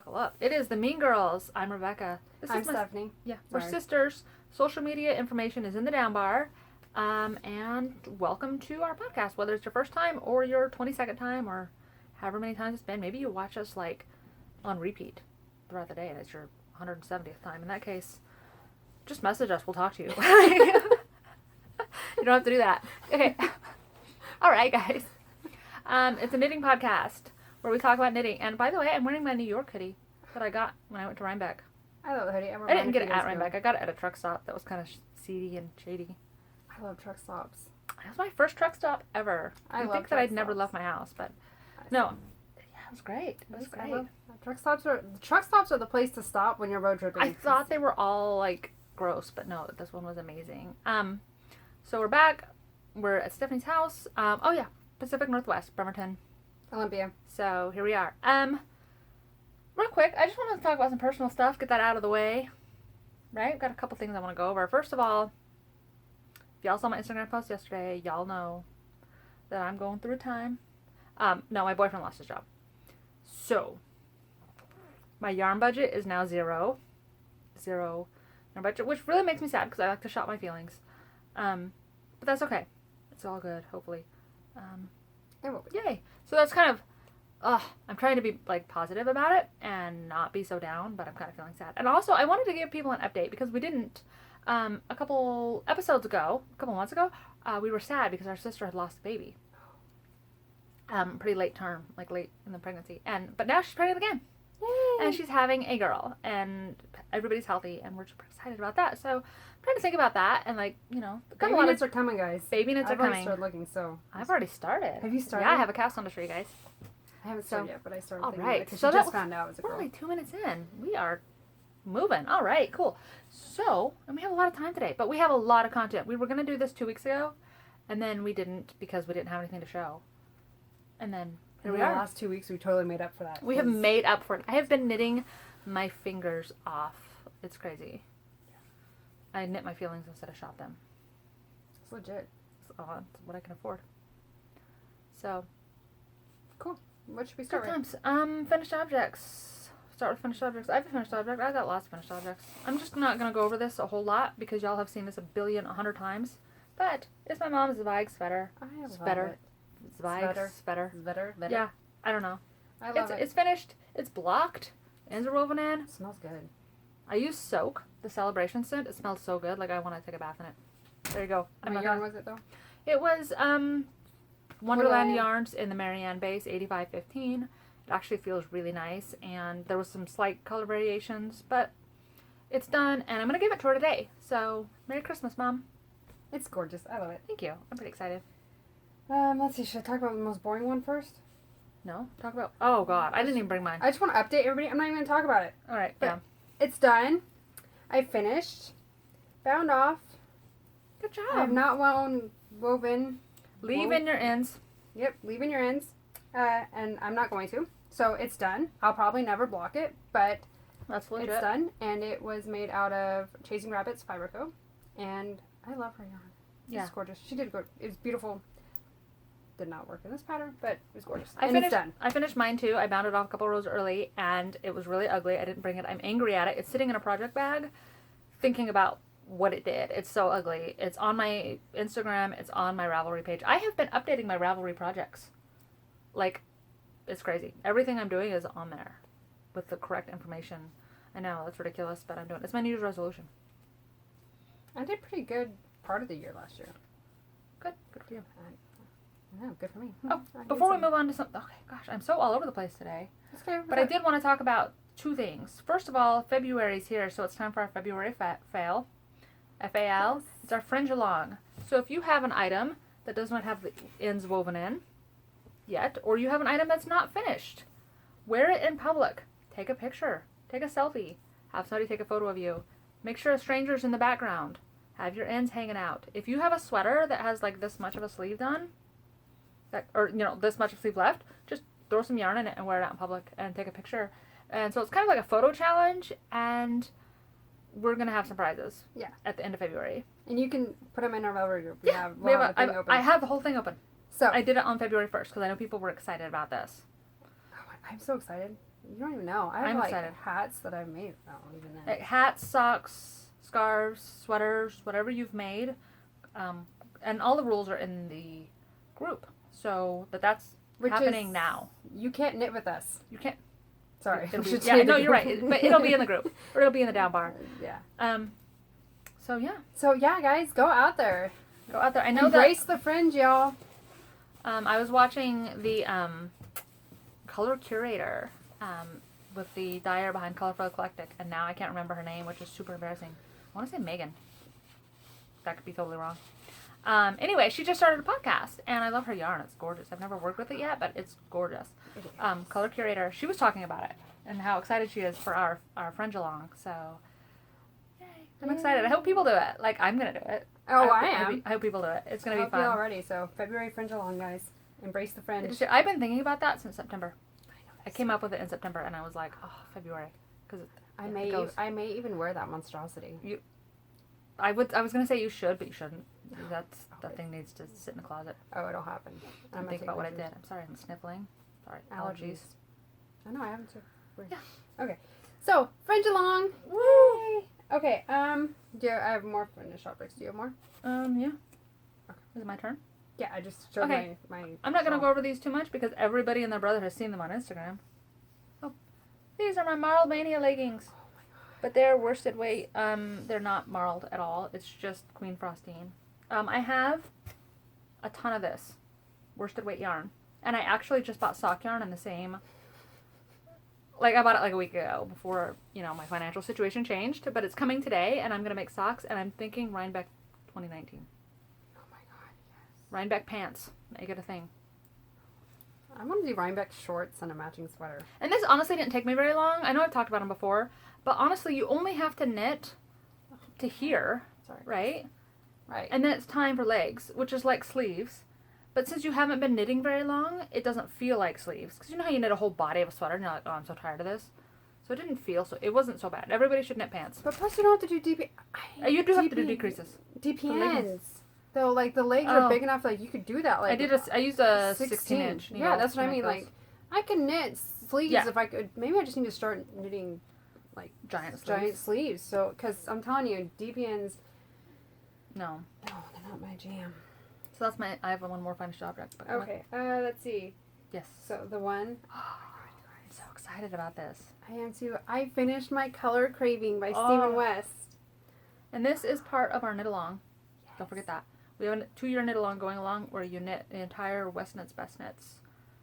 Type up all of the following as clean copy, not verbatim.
Buckle up. It is the Mean Girls. I'm Rebecca. I'm Stephanie. Yeah, we're sisters. Social media information is in the down bar. And welcome to our podcast, whether it's your first time or your 22nd time or however many times it's been. Maybe you watch us like on repeat throughout the day and it's your 170th time. In that case, just message us. We'll talk to you. You don't have to do that. Okay. All right, guys. It's a knitting podcast where we talk about knitting. And by the way, I'm wearing my New York hoodie that I got when I went to Rhinebeck. I love the hoodie. I didn't get it at Rhinebeck. I got it at a truck stop that was kind of seedy and shady. I love truck stops. It was my first truck stop ever. I think that I'd never left my house, but no. Yeah, it was great. It was great. Truck stops are the place to stop when you're road tripping. I thought they were all like gross, but no, this one was amazing. So we're back. We're at Stephanie's house. Oh yeah, Pacific Northwest, Bremerton, Olympia. So here we are. Real quick, I just want to talk about some personal stuff. Get that out of the way. Right? Got a couple things I want to go over. First of all, if y'all saw my Instagram post yesterday, y'all know that I'm going through a time. No, my boyfriend lost his job. So, my yarn budget is now zero. Zero yarn budget, which really makes me sad because I like to shop my feelings. But that's okay. It's all good, hopefully. Yay. So that's kind of, I'm trying to be like positive about it and not be so down, but I'm kind of feeling sad. And also, I wanted to give people an update because we didn't. A couple months ago, we were sad because our sister had lost a baby. Pretty late term, like late in the pregnancy. But now she's pregnant again. Yay. And she's having a girl. And everybody's healthy and we're super excited about that. So I'm trying to think about that and like, you know. Baby knits are coming, guys. Baby knits are coming. I've already started looking, so. I've already started. Have you started? Yeah, I have a cast on to show you guys. I haven't started yet, but I started. All right. Because so just found out it was a girl. We're only 2 minutes in. We are moving. All right, cool. So, and we have a lot of time today, but we have a lot of content. We were going to do this 2 weeks ago, and then we didn't because we didn't have anything to show. And then here we are. The last 2 weeks, we totally made up for that. We have made up for it. I have been knitting my fingers off. It's crazy. I knit my feelings instead of shop them. It's legit. It's what I can afford. So. Cool. What should we start with? Finished objects. Start with finished objects. I have a finished object. I've got lots of finished objects. I'm just not going to go over this a whole lot because y'all have seen this 100 times. But it's my mom's Zweig sweater. I love it. Zweig sweater. Sweater. Yeah, I don't know. I love it. It's finished. It's blocked. Ends are woven in. It smells good. I use Soak, the celebration scent. It smells so good. Like I want to take a bath in it. There you go. What yarn was it though? It was Wonderland Yarns in the Marianne base, 8515. It actually feels really nice, and there was some slight color variations, but it's done, and I'm going to give it to her today. So, Merry Christmas, Mom. It's gorgeous. I love it. Thank you. I'm pretty excited. Let's see. Should I talk about the most boring one first? No? Talk about... Oh, God. I didn't even bring mine. I just want to update everybody. I'm not even going to talk about it. All right. But yeah. It's done. I finished. Bound off. Good job. I have not woven. Leave in your ends. Yep. Leave in your ends. And I'm not going to. So it's done. I'll probably never block it, but that's legit. It's done, and it was made out of Chasing Rabbit's Fiberco, and I love her yarn. It's gorgeous. She did good. It was beautiful. Did not work in this pattern, but it was gorgeous. It's done. I finished mine too. I bound it off a couple rows early, and it was really ugly. I didn't bring it. I'm angry at it. It's sitting in a project bag, thinking about what it did. It's so ugly. It's on my Instagram. It's on my Ravelry page. I have been updating my Ravelry projects. Like, it's crazy. Everything I'm doing is on there with the correct information. I know, that's ridiculous, but I'm doing it. It's my New Year's resolution. I did pretty good part of the year last year. Good. Good for you. No, good for me. Oh, before we move on to something... Okay, gosh, I'm so all over the place today. Okay. But I did want to talk about two things. First of all, February's here, so it's time for our February fail. F-A-L. Yes. It's our Fringe-along. So if you have an item that does not have the ends woven in yet, or you have an item that's not finished, wear it in public. Take a picture. Take a selfie. Have somebody take a photo of you. Make sure a stranger's in the background. Have your ends hanging out. If you have a sweater that has like this much of a sleeve done, or this much of sleeve left, just throw some yarn in it and wear it out in public and take a picture. And so it's kind of like a photo challenge, and we're gonna have some prizes. Yeah. At the end of February. And you can put them in our Ravelry group. I have the whole thing open. So I did it on February 1st because I know people were excited about this. Oh, I'm so excited. You don't even know. I have I'm like excited. hats that I've made. I don't even know. Like hats, socks, scarves, sweaters, whatever you've made. And all the rules are in the group. So that's Which happening is, now. You can't knit with us. You can't. Sorry. It'll be, yeah, no, you're right. But it'll be in the group. Or it'll be in the down bar. Yeah. So yeah, guys, go out there. go out there. I know Embrace the fringe, y'all. I was watching the Color Curator with the dyer behind Colorful Eclectic, and now I can't remember her name, which is super embarrassing. I want to say Megan. That could be totally wrong. Anyway, she just started a podcast, and I love her yarn. It's gorgeous. I've never worked with it yet, but it's gorgeous. Color Curator. She was talking about it and how excited she is for our Fringe-along. So, yay! I'm excited. I hope people do it. Like I'm gonna do it. Oh, I am. I hope people do it. It's gonna I be fun. already. So February Fringe-along, guys. Embrace the fringe. I've been thinking about that since September. I came up with it in September, and I was like, oh, February, because I may even wear that monstrosity. I was gonna say you should, but you shouldn't. That thing needs to sit in the closet. Oh, it'll happen. I'm think about what I did. I'm sorry, I'm sniffling. Sorry, allergies. I know I haven't. Yeah. Okay. So Fringe-along. Woo! Okay. I have more fringe shop breaks. Do you have more? Yeah. Okay. Is it my turn? Yeah, I just showed Okay. my I'm not gonna shawl. go over these too much because everybody and their brother has seen them on Instagram. Oh, these are my Marled Mania leggings. Oh my god. But they're worsted weight. They're not marled at all. It's just Queen Frostine. I have a ton of this worsted weight yarn, and I actually just bought sock yarn in the same. Like I bought it like a week ago before my financial situation changed. But it's coming today, and I'm gonna make socks, and I'm thinking Rhinebeck 2019. Oh my god, yes. Rhinebeck pants. Make it a thing. I want to do Rhinebeck shorts and a matching sweater. And this honestly didn't take me very long. I know I've talked about them before, but honestly, you only have to knit to here, Sorry. right? Right. And then it's time for legs, which is like sleeves. But since you haven't been knitting very long, it doesn't feel like sleeves. Because you know how you knit a whole body of a sweater and you're like, oh, I'm so tired of this. So it didn't feel it wasn't so bad. Everybody should knit pants. But plus you don't have to do DP. You do have to do decreases. DPNs. Though like the legs are big enough like you could do that. Like I used a 16-inch needle. Yeah, that's what I mean. those. Like I can knit sleeves if I could. Maybe I just need to start knitting like giant sleeves. So because I'm telling you, DPNs. No, they're not my jam. So that's I have one more finished object. But Okay, let's see. Yes. So the one. I'm so excited about this. I am too. I finished my color Craving by Stephen West. And this is part of our knit along. Yes. Don't forget that. We have a 2-year knit along going along where you knit the entire West Knits Best Knits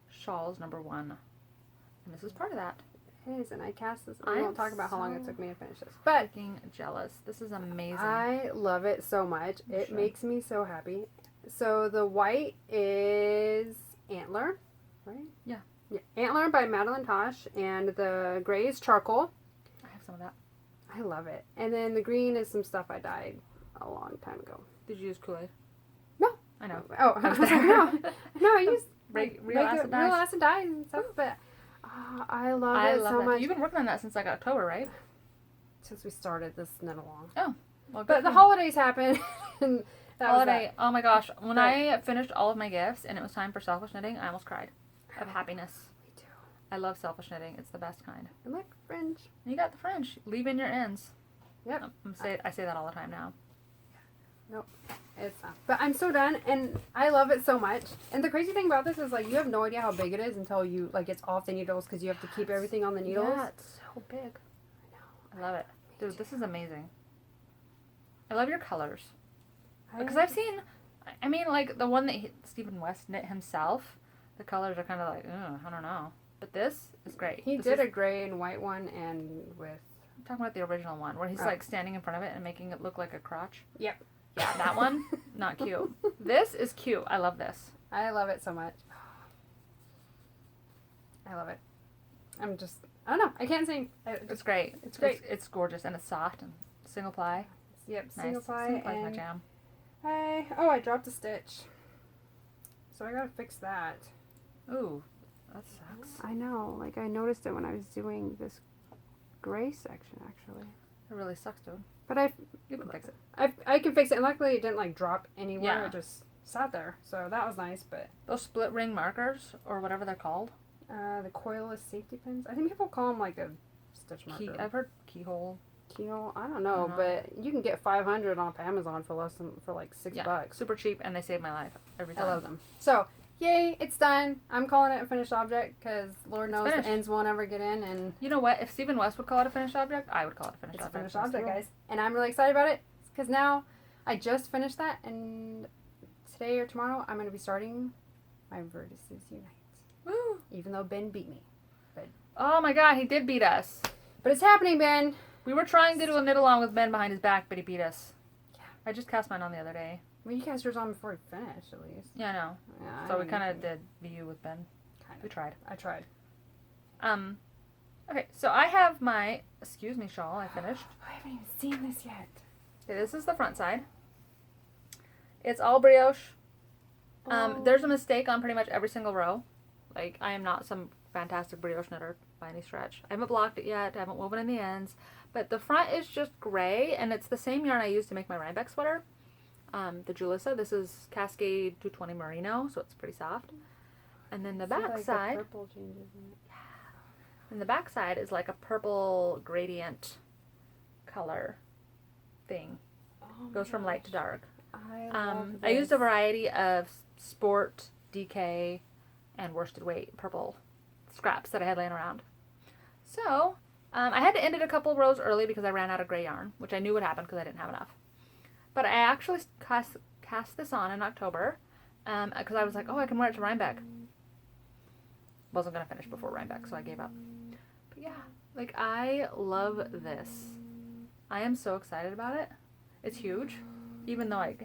shawls #1. And this is part of that. It is, and I cast this. I won't talk about how long it took me to finish this. But fucking jealous. This is amazing. I love it so much. It makes me so happy. So the white is Antler, right? Yeah. Antler by Madeline Tosh, and the gray is Charcoal. I have some of that. I love it. And then the green is some stuff I dyed a long time ago. Did you use Kool-Aid? No. I know. Oh, I was like, no, I used real acid dyes and stuff, but I love it so much. You've been working on that since like October, right? Since we started this knit along. Oh. Well, but the holidays happened. And that oh my gosh. When I finished all of my gifts and it was time for selfish knitting, I almost cried of happiness. Me too. I love selfish knitting. It's the best kind. And look, fringe. You got the fringe. Leave in your ends. Yep. I say that all the time now. Nope. It's not. But I'm so done, and I love it so much. And the crazy thing about this is, like, you have no idea how big it is until you, like, it's off the needles because you have to keep everything on the needles. Yeah, it's so big. I know. I love it. Dude, this is amazing. I love your colors. Because I've seen, I mean, like, the one that Stephen West knit himself, the colors are kind of like, I don't know. But this is great. He did a gray and white one, and with... I'm talking about the original one, where he's, like, standing in front of it and making it look like a crotch. Yep. Yeah, that one, not cute. This is cute. I love this. I love it so much. I love it. I don't know. I can't sing. It's great. It's great. It's gorgeous, and it's soft and single ply. Yep, nice. single ply. Single ply is my jam. I dropped a stitch. So I gotta fix that. Ooh, that sucks. I know. Like, I noticed it when I was doing this gray section, actually. It really sucks, dude. But you can fix it. I can fix it, and luckily it didn't, like, drop anywhere. Yeah. It just sat there. So that was nice, but... Those split ring markers, or whatever they're called, The coilless safety pins. I think people call them like a stitch marker. I've heard keyhole. Keyhole? I don't know, but you can get 500 off Amazon for like $6. Super cheap, and they save my life every time. I love them. So, yay, it's done. I'm calling it a finished object because Lord knows the ends won't ever get in. And you know what? If Stephen West would call it a finished object, I would call it a finished object. It's a finished object, guys. And I'm really excited about it because now I just finished that, and today or tomorrow I'm going to be starting my Vertices Unite. Woo! Even though Ben beat me. But oh my god, he did beat us. But it's happening, Ben. We were trying to do a knit along with Ben behind his back, but he beat us. Yeah. I just cast mine on the other day. Well, you cast yours on before we finished, at least. Yeah, I know. Yeah, so we kind of did VU with Ben. Kind of. We tried. I tried. Okay, so I have my Askews me shawl. I finished. I haven't even seen this yet. Okay, this is the front side. It's all brioche. There's a mistake on pretty much every single row. Like, I am not some fantastic brioche knitter by any stretch. I haven't blocked it yet. I haven't woven in the ends. But the front is just gray, and it's the same yarn I used to make my Rhinebeck sweater. The Julissa. This is Cascade 220 Merino, so it's pretty soft. And then the back side. Purple changes in it. Yeah. And the back side is like a purple gradient color thing. Oh goes from light to dark. I used a variety of sport, DK, and worsted weight purple scraps that I had laying around. So, I had to end it a couple rows early because I ran out of gray yarn, which I knew would happen because I didn't have enough. But I actually cast this on in October because I was like, oh, I can wear it to Rhinebeck. Wasn't going to finish before Rhinebeck, so I gave up. But yeah, like, I love this. I am so excited about it. It's huge. Even though it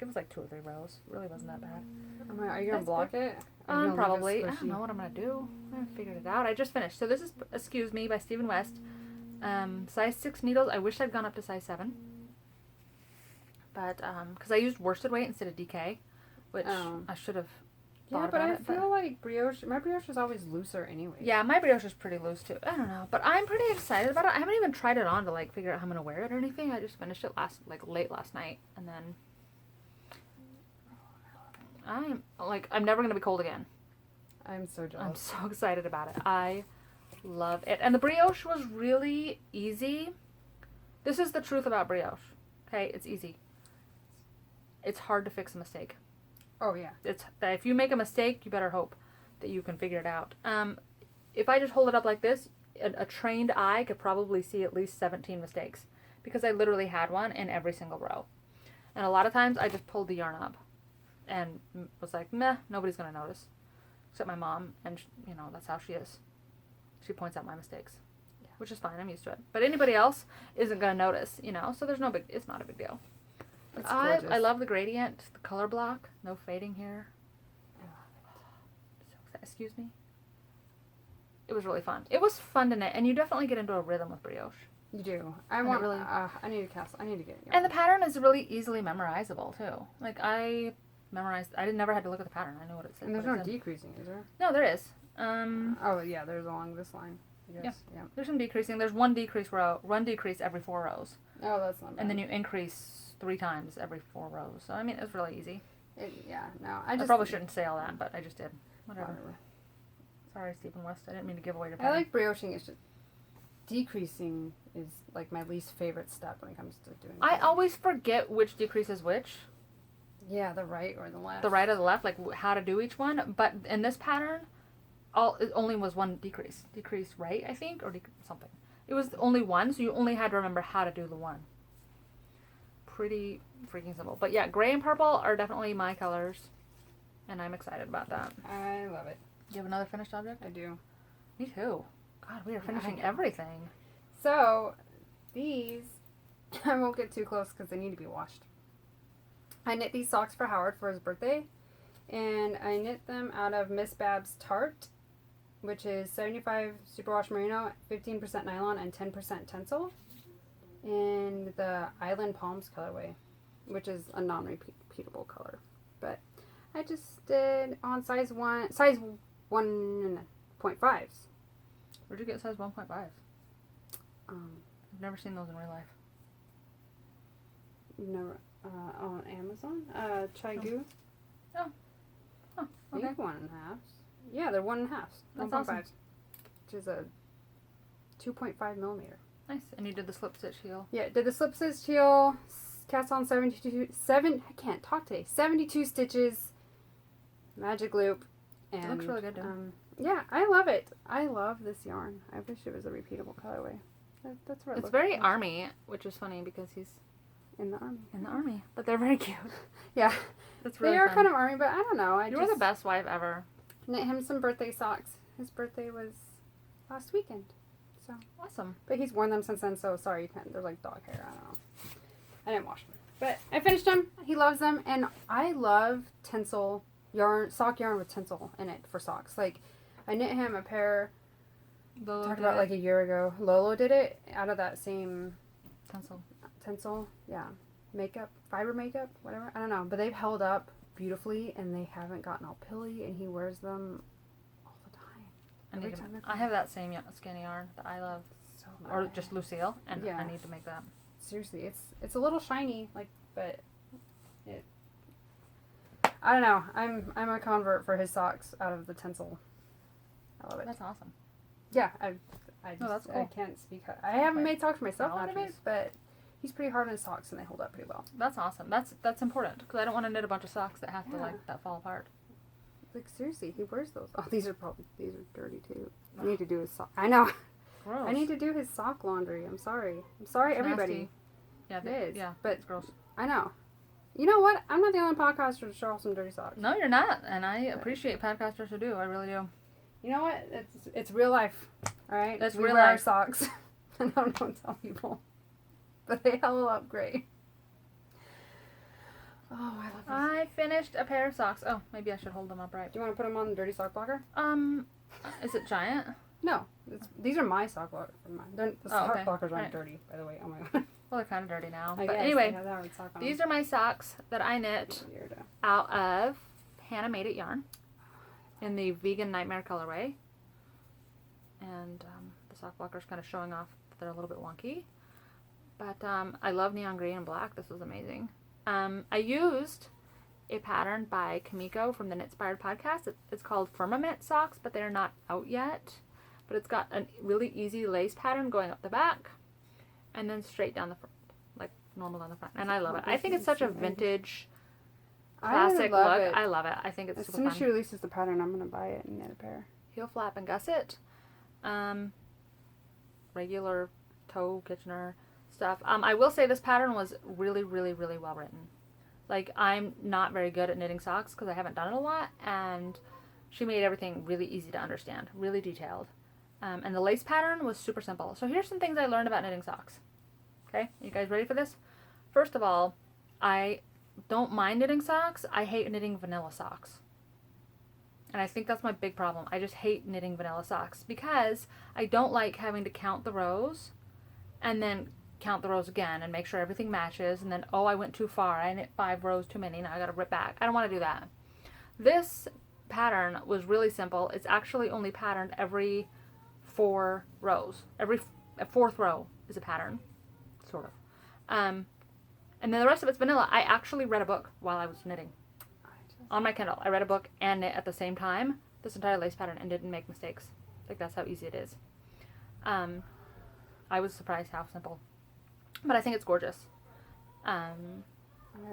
was like 2 or 3 rows. It really wasn't that bad. Are you going to block it? Probably. I don't know what I'm going to do. I haven't figured it out. I just finished. So this is Askews Me by Stephen West. Size 6 needles. I wish I'd gone up to size 7. But, because I used worsted weight instead of DK, which I should have thought about it. Yeah, but I feel like my brioche is always looser anyway. Yeah, my brioche is pretty loose too. I don't know. But I'm pretty excited about it. I haven't even tried it on to, like, figure out how I'm going to wear it or anything. I just finished it late last night. And then I'm never going to be cold again. I'm so jealous. I'm so excited about it. I love it. And the brioche was really easy. This is the truth about brioche. Okay, it's easy. It's hard to fix a mistake. Oh, yeah. If you make a mistake, you better hope that you can figure it out. If I just hold it up like this, a trained eye could probably see at least 17 mistakes because I literally had one in every single row. And a lot of times I just pulled the yarn up and was like, meh, nobody's going to notice. Except my mom, and that's how she is. She points out my mistakes, which is fine. I'm used to it. But anybody else isn't going to notice, so there's it's not a big deal. But I love the gradient, the color block, no fading here. I love it. Excuse me. It was really fun. It was fun to knit, and you definitely get into a rhythm with brioche. You do. I need to cast. I need to get it. And the pattern is really easily memorizable too. Like I never had to look at the pattern. I knew what it said. And there's no decreasing, is there? No, there is. Oh yeah, there's along this line. Yeah. There's some decreasing. There's one decrease every 4 rows. Oh, that's not bad. And then you increase 3 times every 4 rows. So I mean, it's really easy. I probably shouldn't say all that, but I just did. Whatever. Sorry, Stephen West. I didn't mean to give away your pattern. I like brioching. It's just decreasing is like my least favorite step when it comes to doing. I always forget which decrease is which. Yeah, the right or the left. The right or the left, like how to do each one. But in this pattern, it only was one decrease. Decrease right, I think, or something. It was only one, so you only had to remember how to do the one. Pretty freaking simple. But yeah, gray and purple are definitely my colors, and I'm excited about that. I love it. Do you have another finished object? I do. Me too. God, we are finishing everything. So, these, I won't get too close because they need to be washed. I knit these socks for Howard for his birthday, and I knit them out of Miss Bab's Tart, which is 75 superwash merino, 15% nylon, and 10% tencel, in the Island Palms colorway, which is a non-repeatable color. But I just did on size 1.5s. Where'd you get size 1.5s? I've never seen those in real life. Never. On Amazon. Chai Gu. Oh. Oh, okay. Big 1.5s. Yeah, they're 1.5. That's 1.5. awesome. Which is a 2.5 millimeter. Nice. And you did the slip stitch heel. Yeah, did the slip stitch heel. Cast on 72 stitches. Magic loop. And, It looks really good, too. Yeah, I love it. I love this yarn. I wish it was a repeatable colorway. That's what It's very army, which is funny because he's in the army. in the army. But they're very cute. Yeah. That's really They are fun. kind of army, but I don't know. You were the best wife ever. Knit him some birthday socks. His birthday was last weekend. So, Awesome. but he's worn them since then, so sorry, you can't. They're like dog hair. I don't know. I didn't wash them. But I finished them. He loves them. And I love tinsel yarn, sock yarn with tinsel in it for socks. Like, I knit him a pair, talked about like a year ago. Lolo did it out of that same tinsel. Yeah. Makeup, fiber makeup, whatever. I don't know. But they've held up beautifully and they haven't gotten all pilly and he wears them all the time. I have that same skinny yarn that I love. So Or nice. just Lucille. And Yeah. I need to make that. Seriously, it's a little shiny, like, but it. I don't know. I'm a convert for his socks out of the tinsel. I love it. That's awesome. Yeah, I just, that's I cool. can't speak. I haven't Okay. made socks myself out of it, Allergies. but he's pretty hard on his socks and they hold up pretty well. That's awesome. That's important because I don't want to knit a bunch of socks that have to Yeah. that fall apart. Like seriously, he wears those. Oh, these are dirty too. I need to do his sock. I know. Gross. I need to do his sock laundry. I'm sorry. I'm sorry, It's everybody. nasty. Yeah, It is, Yeah, but- it's gross. I know. You know what? I'm not the only podcaster to show off some dirty socks. No, you're not, and I appreciate podcasters who do. I really do. You know what? It's real life. All right. That's we real wear our life. socks. I don't tell people, but they held up great. Oh, I love this. I finished a pair of socks. Oh, maybe I should hold them upright. Do you want to put them on the dirty sock blocker? Is it giant? No, these are my sock blockers. The sock okay. blockers aren't Right. dirty, by the way. Oh my god. Well, they're kind of dirty now. I But guess anyway, they have that with sock on these them. are my socks that I knit Weird. out of Hanamadeit yarn in the Vegan Nightmare colorway. And the sock blocker's kind of showing off that they're a little bit wonky. But I love neon green and black. This was amazing. I used a pattern by Kimiko from the Knitspired podcast. It's called Firmament socks, but they're not out yet. But it's got a really easy lace pattern going up the back and then straight down the front, like normal down the front. And I love it. I think it's such a vintage, classic I love look. it. I love it. I think it's As super soon as fun. she releases the pattern, I'm gonna buy it and knit a pair. Heel flap and gusset. Regular toe Kitchener stuff. I will say this pattern was really, really, really well written. Like, I'm not very good at knitting socks because I haven't done it a lot, and she made everything really easy to understand, really detailed. And the lace pattern was super simple. So here's some things I learned about knitting socks. Okay, you guys ready for this? First of all, I don't mind knitting socks. I hate knitting vanilla socks. And I think that's my big problem. I just hate knitting vanilla socks because I don't like having to count the rows and then count the rows again and make sure everything matches and then, oh, I went too far. I knit 5 rows too many. Now I got to rip back. I don't want to do that. This pattern was really simple. It's actually only patterned every 4 rows. Every 4th row is a pattern, sort of. And then the rest of it's vanilla. I actually read a book while I was knitting. On my Kindle, I read a book and knit at the same time, this entire lace pattern, and didn't make mistakes. Like, that's how easy it is. I was surprised how simple. But I think it's gorgeous. I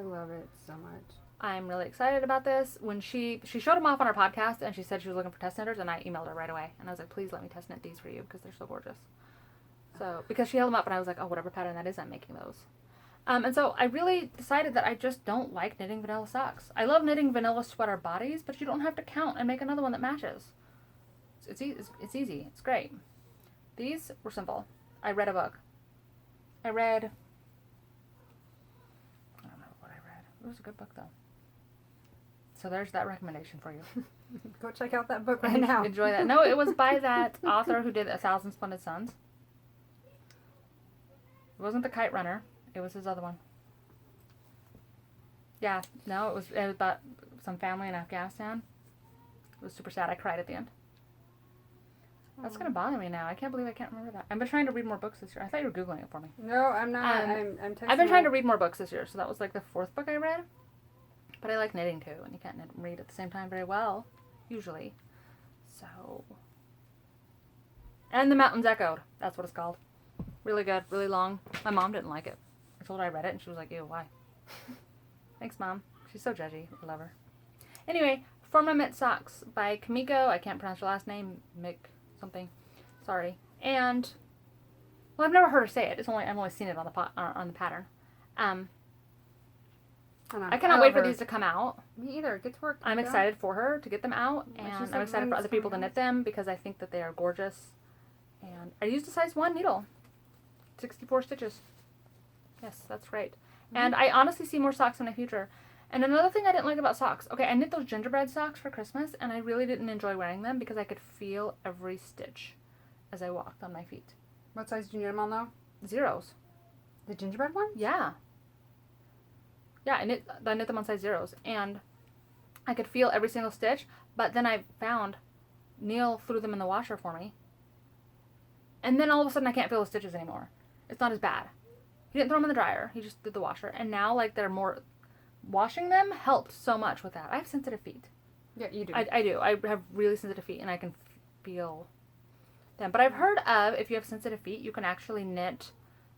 love it so much. I'm really excited about this. When she showed them off on our podcast, and she said she was looking for test knitters, and I emailed her right away. And I was like, please let me test knit these for you, because they're so gorgeous. So, because she held them up, and I was like, oh, whatever pattern that is, I'm making those. And so I really decided that I just don't like knitting vanilla socks. I love knitting vanilla sweater bodies, but you don't have to count and make another one that matches. It's easy. It's great. These were simple. I read a book. I don't know what I read. It was a good book, though. So there's that recommendation for you. Go check out that book right now. Enjoy that. No, it was by that author who did 1,000 Splendid Suns. It wasn't The Kite Runner. It was his other one. Yeah, no, it was about some family in Afghanistan. It was super sad. I cried at the end. That's going to bother me now. I can't believe I can't remember that. I've been trying to read more books this year. I thought you were Googling it for me. No, I'm not. I'm texting I've been trying to her. read more books this year, so that was like the 4th book I read. But I like knitting too, and you can't knit and read at the same time very well, usually. So. And the Mountains Echoed. That's what it's called. Really good, really long. My mom didn't like it. I told her I read it and she was like, ew, why? Thanks, Mom. She's so judgy. I love her. Anyway, Firmament socks by Kimiko. I can't pronounce her last name. Mick something. Sorry. And, well, I've never heard her say it. I've only seen it on the pattern. I cannot wait for these to come out. Me either. Get to work. I'm excited for her to get them out, and I'm excited for other people to knit them because I think that they are gorgeous. And I used a size 1 needle. 64 stitches. Yes, that's great. Mm-hmm. And I honestly see more socks in the future. And another thing I didn't like about socks. Okay, I knit those gingerbread socks for Christmas, and I really didn't enjoy wearing them because I could feel every stitch as I walked on my feet. What size did you knit them on, though? 0s. The gingerbread ones? Yeah. Yeah, I knit them on size 0s, and I could feel every single stitch, but then I found Neil threw them in the washer for me, and then all of a sudden I can't feel the stitches anymore. It's not as bad. He didn't throw them in the dryer, he just did the washer, and now, like, they're more, washing them helped so much with that. I have sensitive feet. Yeah, you do. I do. I have really sensitive feet, and I can feel them. But I've heard of, if you have sensitive feet, you can actually knit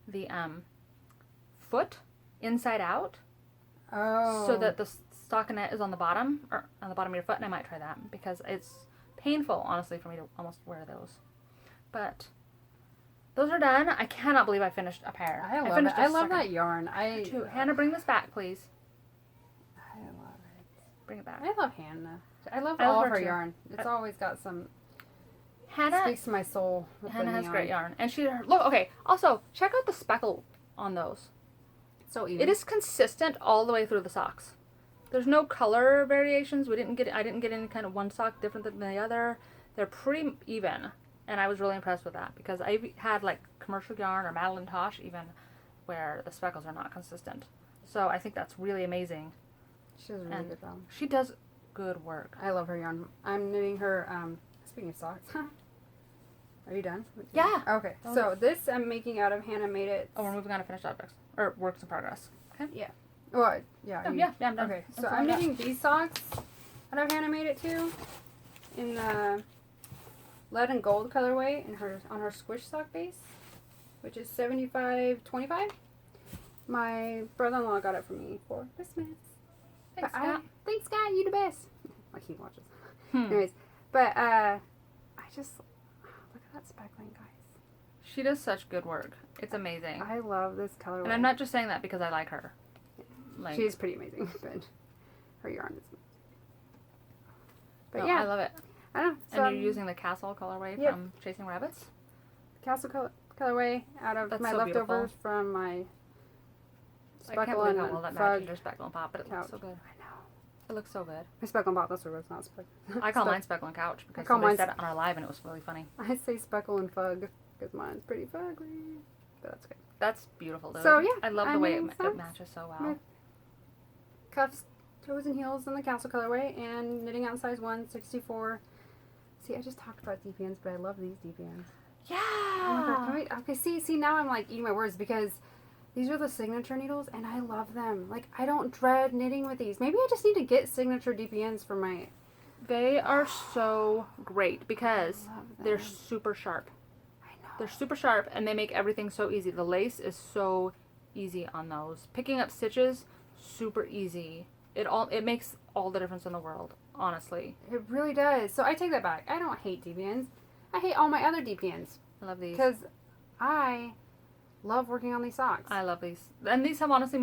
the foot inside out. Oh. So that the stockinette is on the bottom, or on the bottom of your foot, and I might try that because it's painful, honestly, for me to almost wear those. But those are done. I cannot believe I finished a pair. I love it. I love that yarn. Too. Hannah, bring this back, please. I love it. Bring it back. I love Hannah. I love all of her yarn. It's always got some. Hannah speaks to my soul. Hannah has great yarn, and look. Okay, also check out the speckle on those. So even. It is consistent all the way through the socks. There's no color variations. I didn't get any kind of one sock different than the other. They're pretty even, and I was really impressed with that because I've had like commercial yarn or Madeline Tosh even where the speckles are not consistent. So I think that's really amazing. She does a really good job. She does good work. I love her yarn. I'm knitting her. Speaking of socks, are you done? Yeah. Okay. So this I'm making out of Hanamadeit. Oh, we're moving on to finished objects or works in progress. Okay. Yeah. Well, yeah. I'm done. Okay. So I'm knitting these socks out of Hanamadeit too, in the lead and gold colorway on her squish sock base, which is 75.25. My brother-in-law got it for me for Christmas. Thanks, Scott. Thanks, Scott. You the best. Like he watches. Anyways, but I just look at that speckling, guys. She does such good work. It's amazing. I love this colorway. And I'm not just saying that because I like her. Like, she's pretty amazing, but her yarn is amazing. But no, yeah, I love it. I know. So and you're using the Castle colorway from Chasing Rabbits? Castle colorway out of my leftovers from my Speckle and Fug. Speckle and Pop, but it looks so good. I know. It looks so good. My Speckle and Pop, that's what it was, not Speckle. I call mine Speckle and Couch because somebody said it on our live and it was really funny. I say Speckle and Fug because mine's pretty fugly, but that's good. That's beautiful, though. So yeah, I love the way it matches so well. Cuffs, toes, and heels in the Castle colorway, and knitting out size 1, 64. See, I just talked about DPNs, but I love these DPNs. Yeah. Oh my God. Okay, see, now I'm like eating my words because these are the signature needles, and I love them. Like, I don't dread knitting with these. Maybe I just need to get signature DPNs for my... They are so great because they're super sharp. I know. They're super sharp, and they make everything so easy. The lace is so easy on those. Picking up stitches, super easy. It makes all the difference in the world, honestly. It really does. So I take that back. I don't hate DPNs. I hate all my other DPNs. I love these. Because I love working on these socks. I love these. And these have honestly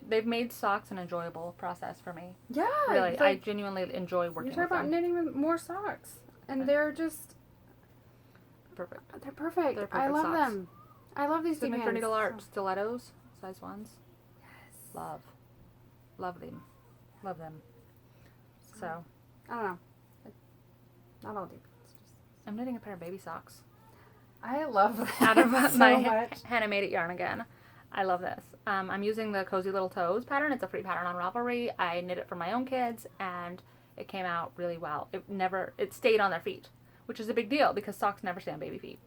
they've made socks an enjoyable process for me. Yeah. Really, like, I genuinely enjoy working with them. You talk about knitting with more socks. And they're just... Perfect. They're perfect. They're perfect I love socks. them. I love these Signature DPNs. needle art stilettos, size 1s. Yes. Love them. Love them. So. I don't know. Not all DPNs. I'm knitting a pair of baby socks. I love that Out of so my much. Hanamadeit yarn again. I love this. I'm using the Cozy Little Toes pattern. It's a free pattern on Ravelry. I knit it for my own kids, and it came out really well. It stayed on their feet, which is a big deal because socks never stay on baby feet.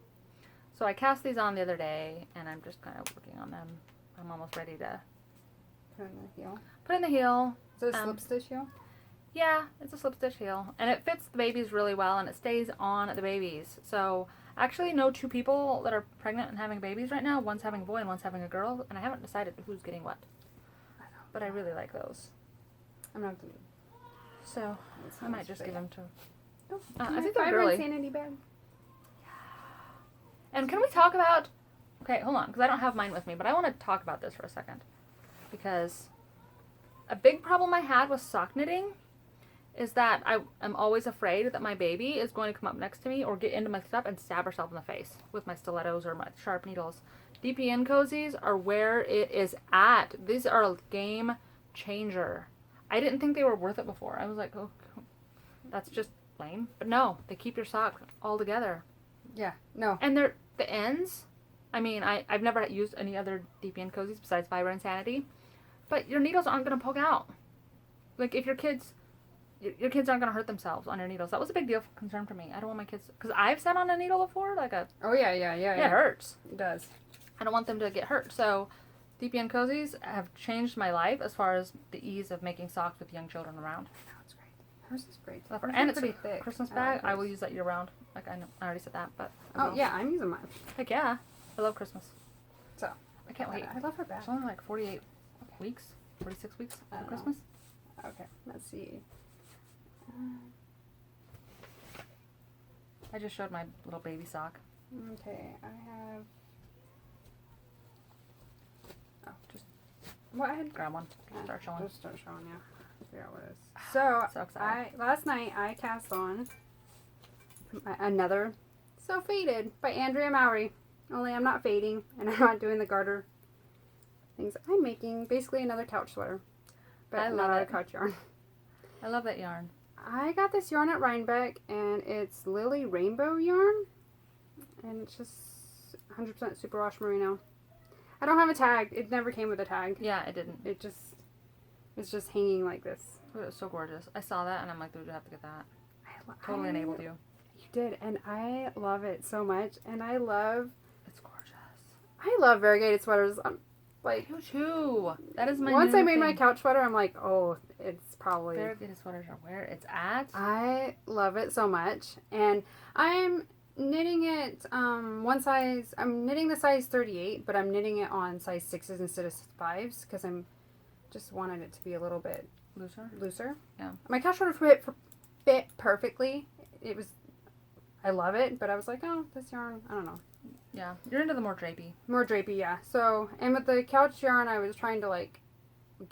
So I cast these on the other day, and I'm just kind of working on them. I'm almost ready to Put in the heel. put in the heel. Is it a slip stitch heel? Yeah, it's a slip stitch heel. And it fits the babies really well and it stays on the babies. So I actually know 2 people that are pregnant and having babies right now. One's having a boy and one's having a girl. And I haven't decided who's getting what. But I really like those. I'm not gonna. So I might just give them to... Oh, I think they're girly. Sanity bag. And can we talk about... Okay, hold on, because I don't have mine with me, but I want to talk about this for a second. Because a big problem I had with sock knitting is that I am always afraid that my baby is going to come up next to me or get into my stuff and stab herself in the face with my stilettos or my sharp needles. DPN cozies are where it is at. These are a game changer. I didn't think they were worth it before. I was like, oh, that's just lame. But no, they keep your sock all together. Yeah, no. And they're the ends. I mean, I've never used any other DPN cozies besides Fiber and Sanity. But your needles aren't going to poke out. Like, if your kids aren't going to hurt themselves on your needles. That was a big deal concern for me. I don't want my kids... Because I've sat on a needle before, like a... Oh, yeah. It hurts. It does. I don't want them to get hurt. So, DPN cozies have changed my life as far as the ease of making socks with young children around. No, it's great. Hers is great. And it's pretty a thick. Christmas bag. I will use that year round. Like, I know, I already said that, but... Oh, yeah, I'm using mine. Heck yeah. I love Christmas. So, I can't wait. I love her bag. It's only like 48 weeks, 46 weeks for Christmas. Okay, let's see. I just showed my little baby sock. Okay, I have... Oh, just What? I had... grab one. Start showing. Just start showing, yeah. Figure out what it is. So, So excited. last night I cast on another So Faded by Andrea Mowry. Only I'm not fading and I'm not doing the garter things. I'm making basically another couch sweater. But I love not out it. of couch yarn. I love that yarn. I got this yarn at Rhinebeck and it's Lily Rainbow yarn. And it's just 100% superwash merino. I don't have a tag. It never came with a tag. Yeah, it didn't. It's just hanging like this. It was so gorgeous. I saw that and I'm like, dude, you have to get that. Totally I enabled you. You did, and I love it so much. And I love It's gorgeous. variegated sweaters. Like, You too. That is my once new I made my thing. couch sweater, I'm like, oh, it's probably... Variegated sweaters are where it's at. I love it so much. And I'm knitting it one size... I'm knitting the size 38, but I'm knitting it on size 6s instead of 5s because I'm just wanted it to be a little bit looser. Yeah. My couch sweater fit perfectly. It was... I love it, but I was like, oh, this yarn, I don't know. Yeah, you're into the more drapey. More drapey, yeah. So, and with the couch yarn, I was trying to, like,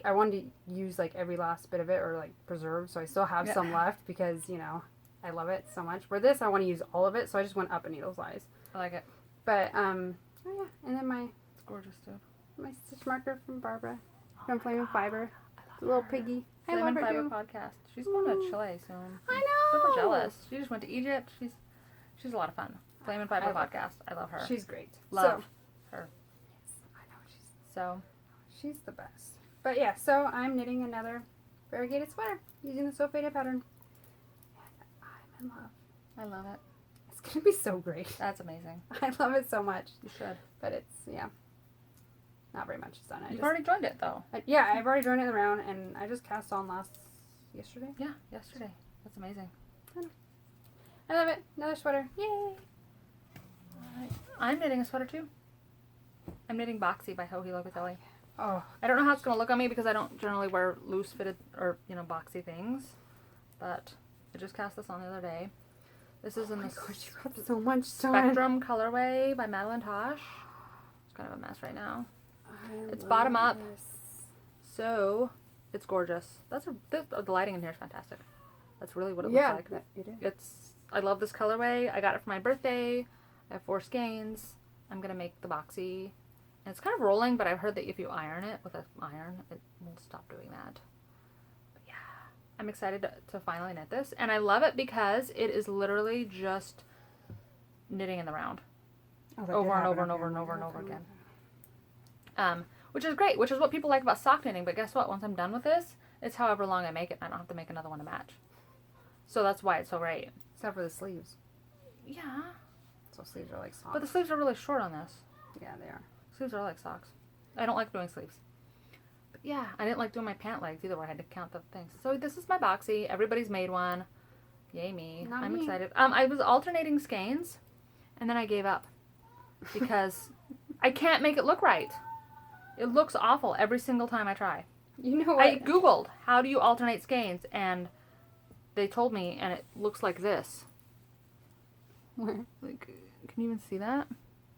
I wanted to use, like, every last bit of it or, like, preserve. So I still have some left because, you know, I love it so much. For this, I want to use all of it. So I just went up a needle size. I like it. But, oh, yeah. And then It's gorgeous, too. my stitch marker from Barbara from Flaming Fiber. The little piggy. I love Flaming her, Fiber too. podcast. She's going to Chile soon. I know. Super jealous. She just went to Egypt. She's a lot of fun. Flaming Fiber podcast. I love her. She's great. Love her. Yes, I know. So, She's the best. But yeah, so I'm knitting another variegated sweater using the So Faded pattern. And I'm in love. I love it. It's going to be so great. That's amazing. I love it so much. You should. But it's, yeah, not very much is done. You've already joined it, though. Yeah, I've already joined it around, and I just cast on yesterday. Yeah, yesterday. That's amazing. I love it. Another sweater. Yay! I'm knitting a sweater, too. I'm knitting Boxy by Locatelli. Oh, I don't know how it's going to look on me because I don't generally wear loose-fitted or, boxy things. But I just cast this on the other day. This is in the gosh, you got so much done. Spectrum colorway by Madewell Tosh. It's kind of a mess right now. It's bottom up. So, it's gorgeous. The lighting in here is fantastic. That's really what it looks like. Yeah, it is. I love this colorway. I got it for my birthday. I have 4 skeins. I'm going to make the Boxy. And it's kind of rolling, but I've heard that if you iron it with an iron, it will stop doing that. But yeah, I'm excited to finally knit this. And I love it because it is literally just knitting in the round. Over and over and over and over and over again. Which is great, which is what people like about sock knitting. But guess what? Once I'm done with this, it's however long I make it. I don't have to make another one to match. So that's why it's so great. Except for the sleeves. Yeah. So sleeves are like socks. But the sleeves are really short on this. Yeah, they are. Sleeves are like socks. I don't like doing sleeves. But yeah, I didn't like doing my pant legs either, where I had to count the things. So this is my Boxy. Everybody's made one. Yay me. Not I'm me. excited. I was alternating skeins, and then I gave up because I can't make it look right. It looks awful every single time I try. You know what? I Googled, how do you alternate skeins? And they told me, and it looks like this. Where? Like, can you even see that?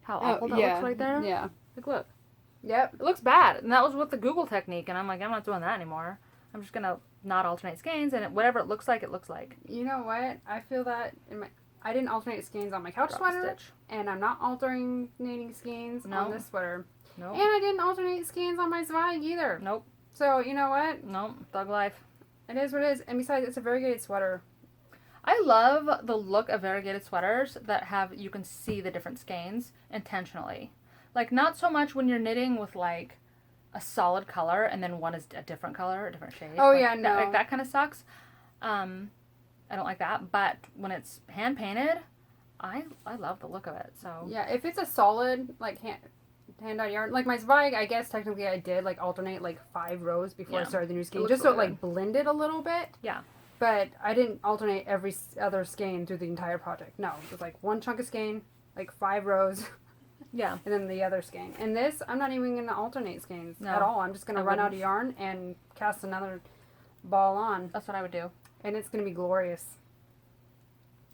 How awful that looks right there? Yeah. Like, look. Yep. It looks bad. And that was with the Google technique. And I'm like, I'm not doing that anymore. I'm just going to not alternate skeins. And whatever it looks like, it looks like. You know what? I feel that I didn't alternate skeins on my couch Drop a sweater. stitch. And I'm not alternating skeins on this sweater. Nope. And I didn't alternate skeins on my Zweig either. Nope. So, you know what? Nope. Thug life. It is what it is. And besides, it's a variegated sweater. I love the look of variegated sweaters that you can see the different skeins intentionally. Like, not so much when you're knitting with, like, a solid color and then one is a different color, a different shade. Oh, like, yeah, no. That kind of sucks. I don't like that. But when it's hand-painted, I love the look of it. So Yeah, if it's a solid, like, hand-dyed yarn. Like, my Zweig, I guess, technically I did, like, alternate, like, 5 rows before I started the new skein. Just so it, like, blended a little bit. Yeah. But I didn't alternate every other skein through the entire project. No, it was, like, one chunk of skein, like, 5 rows. Yeah. And then the other skein. And this, I'm not even going to alternate skeins at all. I'm just going to run out of yarn and cast another ball on. That's what I would do. And it's going to be glorious.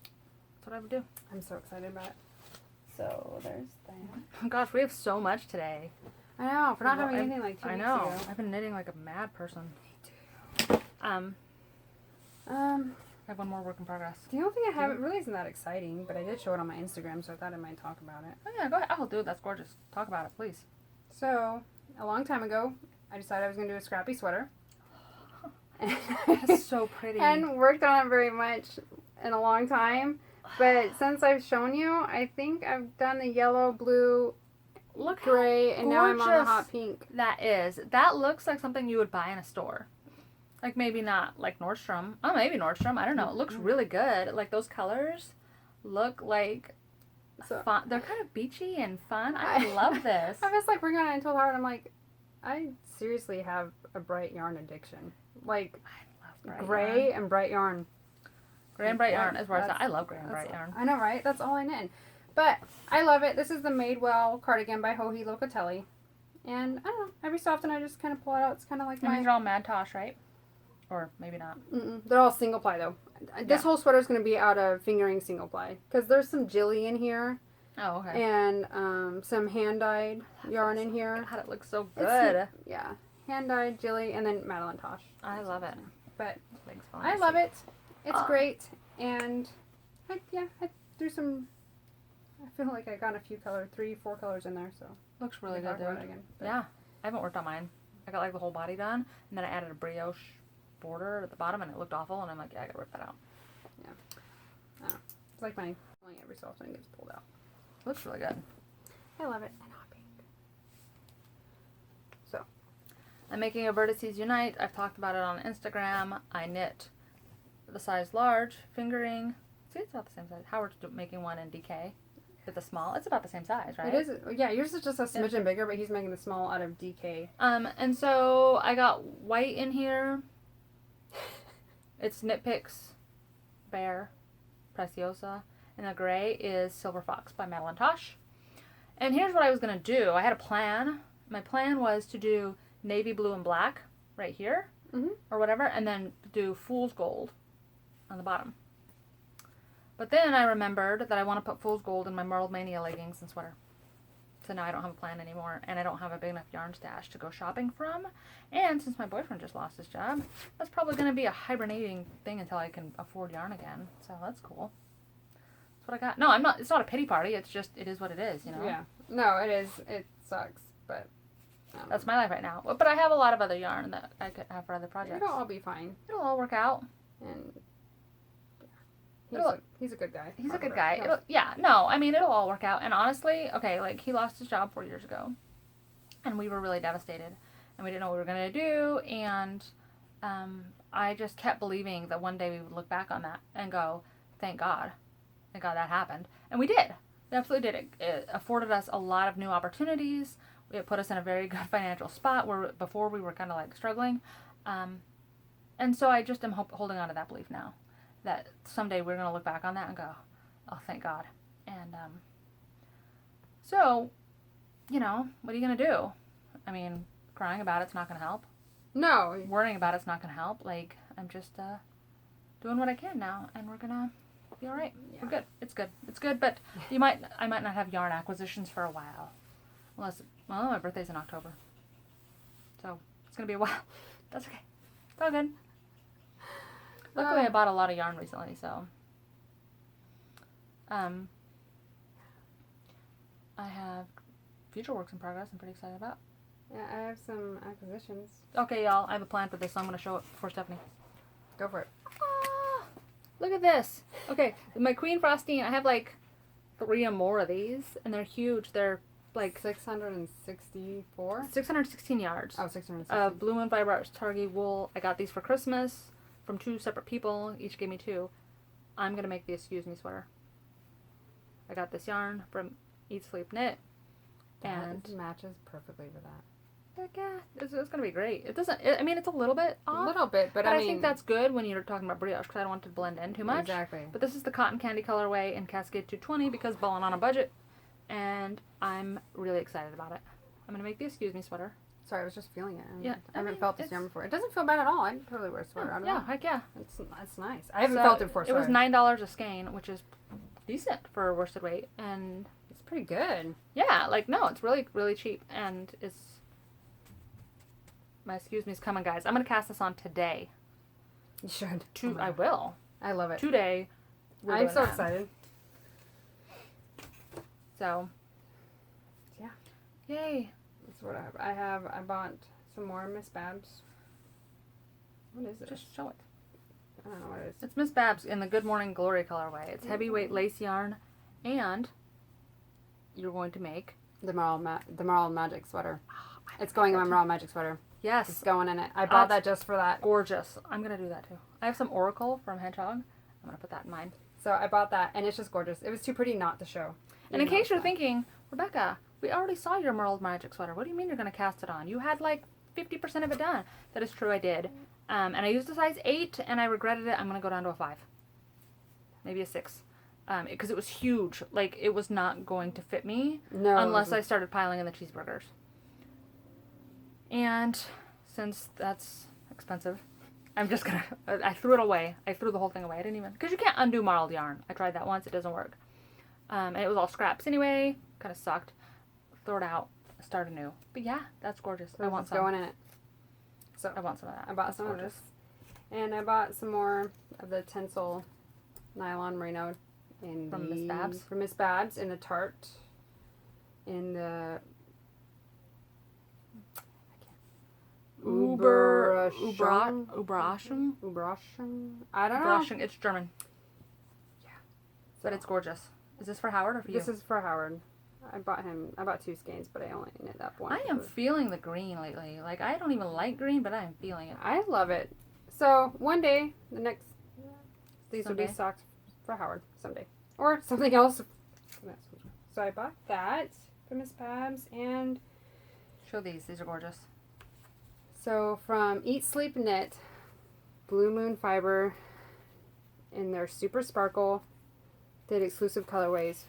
That's what I would do. I'm so excited about it. So, there's that. Oh, gosh, we have so much today. I know, for not having anything like 2 weeks I know. ago. I've been knitting like a mad person. Me too. I have one more work in progress. The only thing I have, it really isn't that exciting, but I did show it on my Instagram, so I thought I might talk about it. Oh, yeah, go ahead. I'll do it. That's gorgeous. Talk about it, please. So, a long time ago, I decided I was going to do a Scrappy sweater. That's so pretty. And worked on it very much in a long time. But since I've shown you, I think I've done the yellow, blue, Look gray, and now I'm on the gorgeous hot pink. That looks like something you would buy in a store. Like, maybe not like Nordstrom. Oh, maybe Nordstrom. I don't know. It looks really good. Like, those colors look like fun. They're kind of beachy and fun. I love this. I was like working on it until hard. I'm like, I seriously have a bright yarn addiction. Like, I love bright gray yarn. and bright yarn. Gray and bright yarn is where it's at. I love gray and bright all, yarn. I know, right? That's all I knit. But I love it. This is the Madewell cardigan by Locatelli. And I don't know, every so often I just kind of pull it out. It's kind of like And these are all Mad Tosh, right? Or maybe not. They're all single ply though. This whole sweater is going to be out of fingering single ply. Because there's some Jilly in here. Oh, okay. And some hand-dyed yarn in here. God, it looks so good. Yeah. Hand-dyed, Jilly, and then Madeline Tosh. I love it. But Thanks, I love it. It's great. And I threw some... I feel like I got a few colors, 3-4 colors in there, so... Looks really good, talk about dude. it again, Yeah. I haven't worked on mine. I got like the whole body done, and then I added a brioche border at the bottom, and it looked awful, and I'm like, yeah, I gotta rip that out. Yeah. I don't know. It's like my... Only every so often it gets pulled out. Looks really good. I love it. And hot pink. So. I'm making a Vertices Unite. I've talked about it on Instagram. I knit the size large, fingering. See, it's about the same size. Howard's making one in DK with the small. It's about the same size, right? It is. Yeah, yours is just a smidgen bigger, but he's making the small out of DK. And so I got white in here. It's Knit Picks Bear Preciosa. And the gray is Silver Fox by Madeline Tosh. And here's what I was going to do. I had a plan. My plan was to do navy blue and black right here. Or whatever. And then do fool's gold on the bottom. But then I remembered that I want to put fool's gold in my Marled Mania leggings and sweater. So now I don't have a plan anymore, and I don't have a big enough yarn stash to go shopping from. And since my boyfriend just lost his job, that's probably going to be a hibernating thing until I can afford yarn again. So that's cool. That's what I got. No, I'm not. It's not a pity party. It's just, it is what it is, you know? Yeah. No, it is. It sucks, but... that's my life right now. But I have a lot of other yarn that I could have for other projects. It'll all be fine. It'll all work out. And... He's a good guy. He's a good guy. It'll all work out. And honestly, okay, like, he lost his job 4 years ago. And we were really devastated. And we didn't know what we were going to do. And I just kept believing that one day we would look back on that and go, thank God. Thank God that happened. And we did. We absolutely did. It afforded us a lot of new opportunities. It put us in a very good financial spot where before we were kind of like struggling. And so I just am holding on to that belief now that someday we're going to look back on that and go, oh, thank God. And so, you know, what are you going to do? I mean, crying about it's not going to help. No. Worrying about it's not going to help. Like, I'm just doing what I can now, and we're going to be all right. Yeah. We're good. It's good. It's good, but I might not have yarn acquisitions for a while. Unless, well, my birthday's in October. So, it's going to be a while. That's okay. It's all good. Luckily, I bought a lot of yarn recently, so. I have future works in progress I'm pretty excited about. Yeah, I have some acquisitions. Okay, y'all, I have a plan for this, so I'm going to show it for Stephanie. Go for it. Ah, look at this. Okay, my Queen Frostine, I have like 3 or more of these, and they're huge. They're like 664? 616 yards. Oh, 616. Blue and Fiber Arts Targhee wool. I got these for Christmas from 2 separate people. Each gave me 2. I'm going to make the Askews me sweater. I got this yarn from Eat Sleep Knit. And that matches perfectly with that. Heck yeah, it's going to be great. It doesn't, I mean, it's a little bit off. A little bit, but I think that's good when you're talking about brioche because I don't want it to blend in too much. Exactly. But this is the Cotton Candy colorway in Cascade 220 because balling on a budget. And I'm really excited about it. I'm going to make the Excuse Me sweater. Sorry, I was just feeling it. Yeah. I haven't felt this yarn before. It doesn't feel bad at all. I'd totally wear a sweater. I don't know. Heck yeah. It's nice. I haven't felt it before. It was $9 a skein, which is decent for a worsted weight. And it's pretty good. Yeah, like, no, it's really, really cheap. And it's... My Excuse Me's coming, guys. I'm going to cast this on today. You should. I will. I love it. Today. I'm so excited. So. Yeah. Yay. That's what I have. I bought some more Miss Babs. What is it? Just show it. I don't know what it is. It's Miss Babs in the Good Morning Glory colorway. It's heavyweight lace yarn, and you're going to make the Marled Magic sweater. It's going in my Marled Magic sweater. Yes. It's going in it. I bought that just for that. Gorgeous. I'm going to do that too. I have some Oracle from Hedgehog. I'm going to put that in mine. So I bought that, and it's just gorgeous. It was too pretty not to show. And in case you're thinking, Rebecca, we already saw your Marled Magic sweater. What do you mean you're going to cast it on? You had like 50% of it done. That is true, I did. And I used a size 8, and I regretted it. I'm going to go down to a 5. Maybe a 6. Because it was huge. Like, it was not going to fit me unless I started piling in the cheeseburgers. And since that's expensive, I'm just going to... I threw it away. I threw the whole thing away. I didn't even... Because you can't undo marled yarn. I tried that once. It doesn't work. And it was all scraps anyway. Kind of sucked. Throw it out. Start anew. But yeah, that's gorgeous. So I want some. Going in it. So I want some of that. I bought some of this. And I bought some more of the Tencel nylon merino from Miss Babs. From Miss Babs in the tart. In the Uberraschung. I don't know. It's German. Yeah. But it's gorgeous. Is this for Howard or for you? This is for Howard. I bought 2 skeins, but I only knit that one. I am feeling the green lately. Like, I don't even like green, but I am feeling it. I love it. So, one day, these will Someday. be socks for Howard someday. Or something else. So, I bought that from Miss Babs, and... Show these. These are gorgeous. So, from Eat Sleep Knit, Blue Moon Fiber, in their Super Sparkle, did exclusive colorways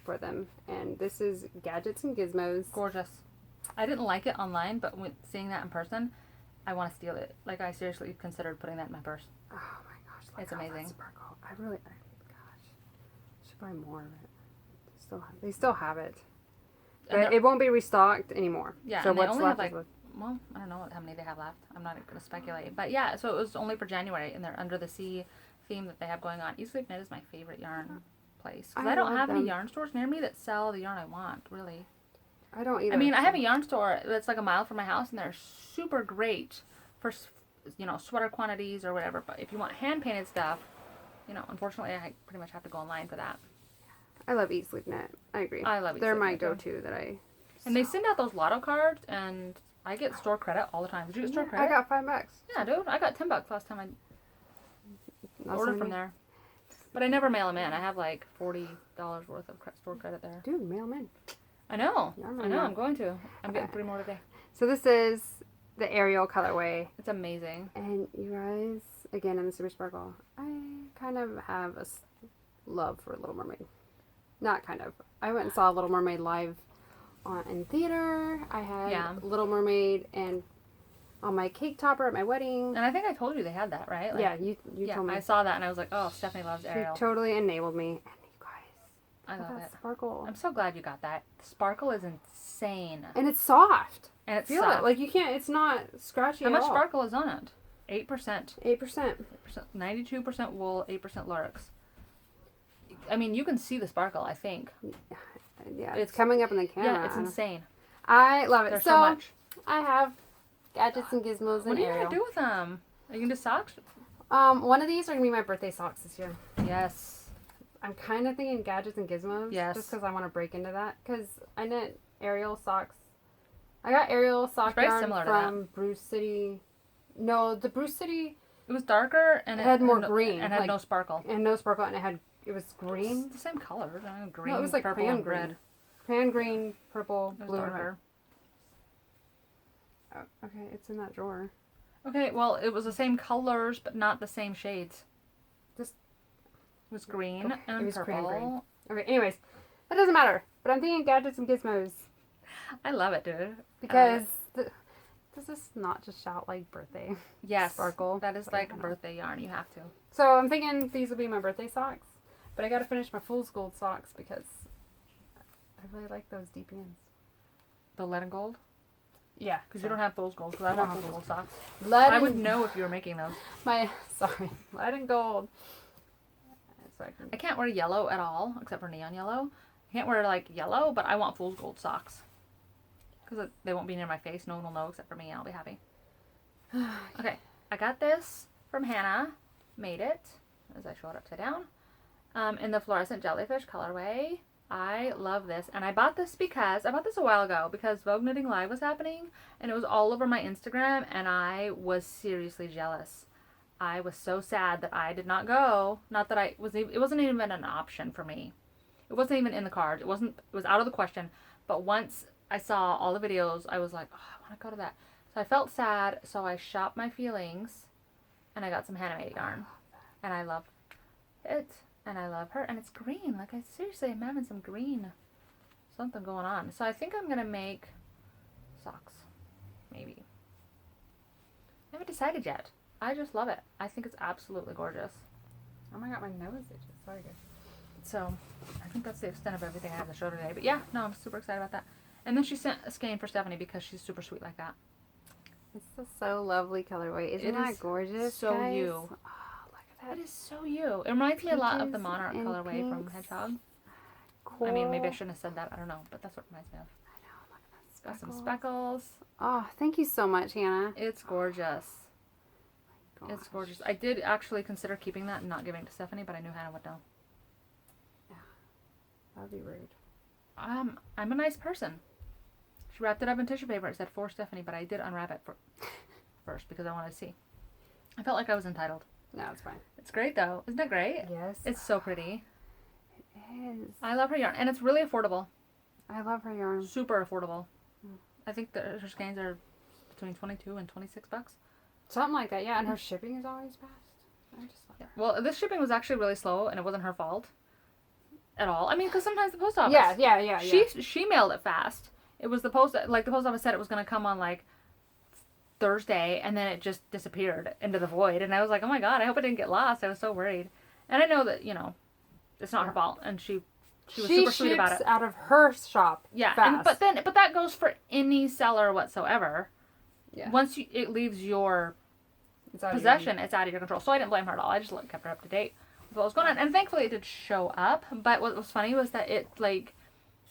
for them. And this is Gadgets and Gizmos. Gorgeous. I didn't like it online, but when seeing that in person, I want to steal it. Like, I seriously considered putting that in my purse. Oh my gosh. It's amazing. Sparkle. I should buy more of it. They still have it. But it won't be restocked anymore. Yeah, so and what's they only left have well, I don't know how many they have left. I'm not going to speculate. But yeah, so it was only for January, and they're Under the Sea theme that they have going on. Eat Sleep Knit is my favorite yarn place. Because I don't have any yarn stores near me that sell the yarn I want, really. I don't either. I mean, I have a yarn store that's like a mile from my house, and they're super great for, sweater quantities or whatever. But if you want hand-painted stuff, unfortunately, I pretty much have to go online for that. I love Eat Sleep Knit. I agree. I love Eat They're Sleep my Knit, go-to that I... And they send out those lotto cards, and I get store credit all the time. Did you get store credit? I got $5. Yeah, dude. I got $10 last time I ordered from there. But I never mail them in. I have like $40 worth of store credit there. Dude, mail them in. I know. You're I my know. mom. I'm going to. I'm getting 3 more today. So this is the Ariel colorway. It's amazing. And you guys, again, in the Super Sparkle, I kind of have a love for Little Mermaid. Not kind of. I went and saw Little Mermaid live in theater. I had Little Mermaid and on my cake topper at my wedding. And I think I told you they had that, right? Like, yeah, you told me. I saw that and I was like, oh, Stephanie loves Ariel. She totally enabled me. And you guys, I love it. Sparkle. I'm so glad you got that. Sparkle is insane. And it's soft. And it's Feel soft. it. Like you can't, it's not scratchy How at much all. sparkle is on it? 8%. 8%. 92% wool, 8% latex. I mean, you can see the sparkle, I think. Yeah, it's coming up in the camera. Yeah, it's insane. I love it. There's so much. I have gadgets and gizmos and What are you Ariel. going to do with them? Are you going to do socks? One of these are going to be my birthday socks this year. Yes. I'm kind of thinking gadgets and gizmos. Yes. Just because I want to break into that. Because I knit Ariel socks. I got Ariel sock very yarn similar to from Bruce City. No, the Bruce City. It was darker and it had more and green. And had no sparkle. And no sparkle. And it was green. It's the same color. Green, No, it was like purple, crayon and green. red. Crayon green, purple, It was blue, and red. darker. Oh, okay, it's in that drawer. Okay, well, it was the same colors, but not the same shades. Just It was green okay, and it was purple. crayon green. Okay, anyways, that doesn't matter. But I'm thinking gadgets and gizmos I love it, dude. because does this not just shout like birthday? Yes, Sparkle. that is like birthday yarn. You have to. So I'm thinking these will be my birthday socks, but I got to finish my fool's gold socks because I really like those deep ends. The lead and gold? Yeah, Because you don't have fool's gold. Because I want fool's gold socks. lead. I would know if you were making those. Lead and gold. So I can't wear yellow at all, except for neon yellow. I can't wear like yellow, but I want fool's gold socks. Because they won't be near my face. No one will know except for me, and I'll be happy. Okay, I got this from Hannah. Made it, as I show it upside down, in the fluorescent jellyfish colorway. I love this, and I bought this a while ago because Vogue Knitting Live was happening, and it was all over my Instagram, and I was seriously jealous. I was so sad that I did not go. Not that it wasn't even an option for me. It wasn't even in the cards. It was out of the question. But once I saw all the videos, I was like, oh, I want to go to that. So I felt sad, so I shopped my feelings, and I got some Hanamadeit yarn, and I love it. And I love her. And it's green. Like, I'm having some green. Something going on. So I think I'm going to make socks. Maybe. I haven't decided yet. I just love it. I think it's absolutely gorgeous. Oh my god, my nose itches. Sorry, guys. So I think that's the extent of everything I have to show today. But yeah, no, I'm super excited about that. And then she sent a skein for Stephanie because she's super sweet like that. It's a so lovely colorway. Isn't that gorgeous? So guys? you. Oh, look at that. It is so you. It reminds me a lot of the Peaches Monarch and colorway from pinks. Hedgehog. Cool. I mean, maybe I shouldn't have said that. I don't know. But that's what it reminds me of. I know. Look at that. Got some speckles. Oh, thank you so much, Hannah. It's gorgeous. It's gorgeous. I did actually consider keeping that and not giving it to Stephanie, but I knew Hannah would know. Yeah. That would be rude. I'm a nice person. She wrapped it up in tissue paper. It said for Stephanie, but I did unwrap it first because I wanted to see. I felt like I was entitled. No, it's fine. It's great though. Isn't it great? Yes. It's so pretty. It is. I love her yarn. And it's really affordable. I love her yarn. Super affordable. I think that her skeins are between $22 and $26. Something like that, yeah. And her shipping is always fast. I just love her. Well, this shipping was actually really slow, and it wasn't her fault at all. I mean, because sometimes the post office. Yeah. She mailed it fast. It was the post office said it was going to come on like Thursday, and then it just disappeared into the void. And I was like, oh my god, I hope it didn't get lost. I was so worried. And I know that it's not her fault, and she was super sweet about it. She ships out of her shop. Yeah, fast. but that goes for any seller whatsoever. Yeah. Once it leaves your possession, it's out of your control. So I didn't blame her at all. I just kept her up to date with what was going on, and thankfully it did show up. But what was funny was that it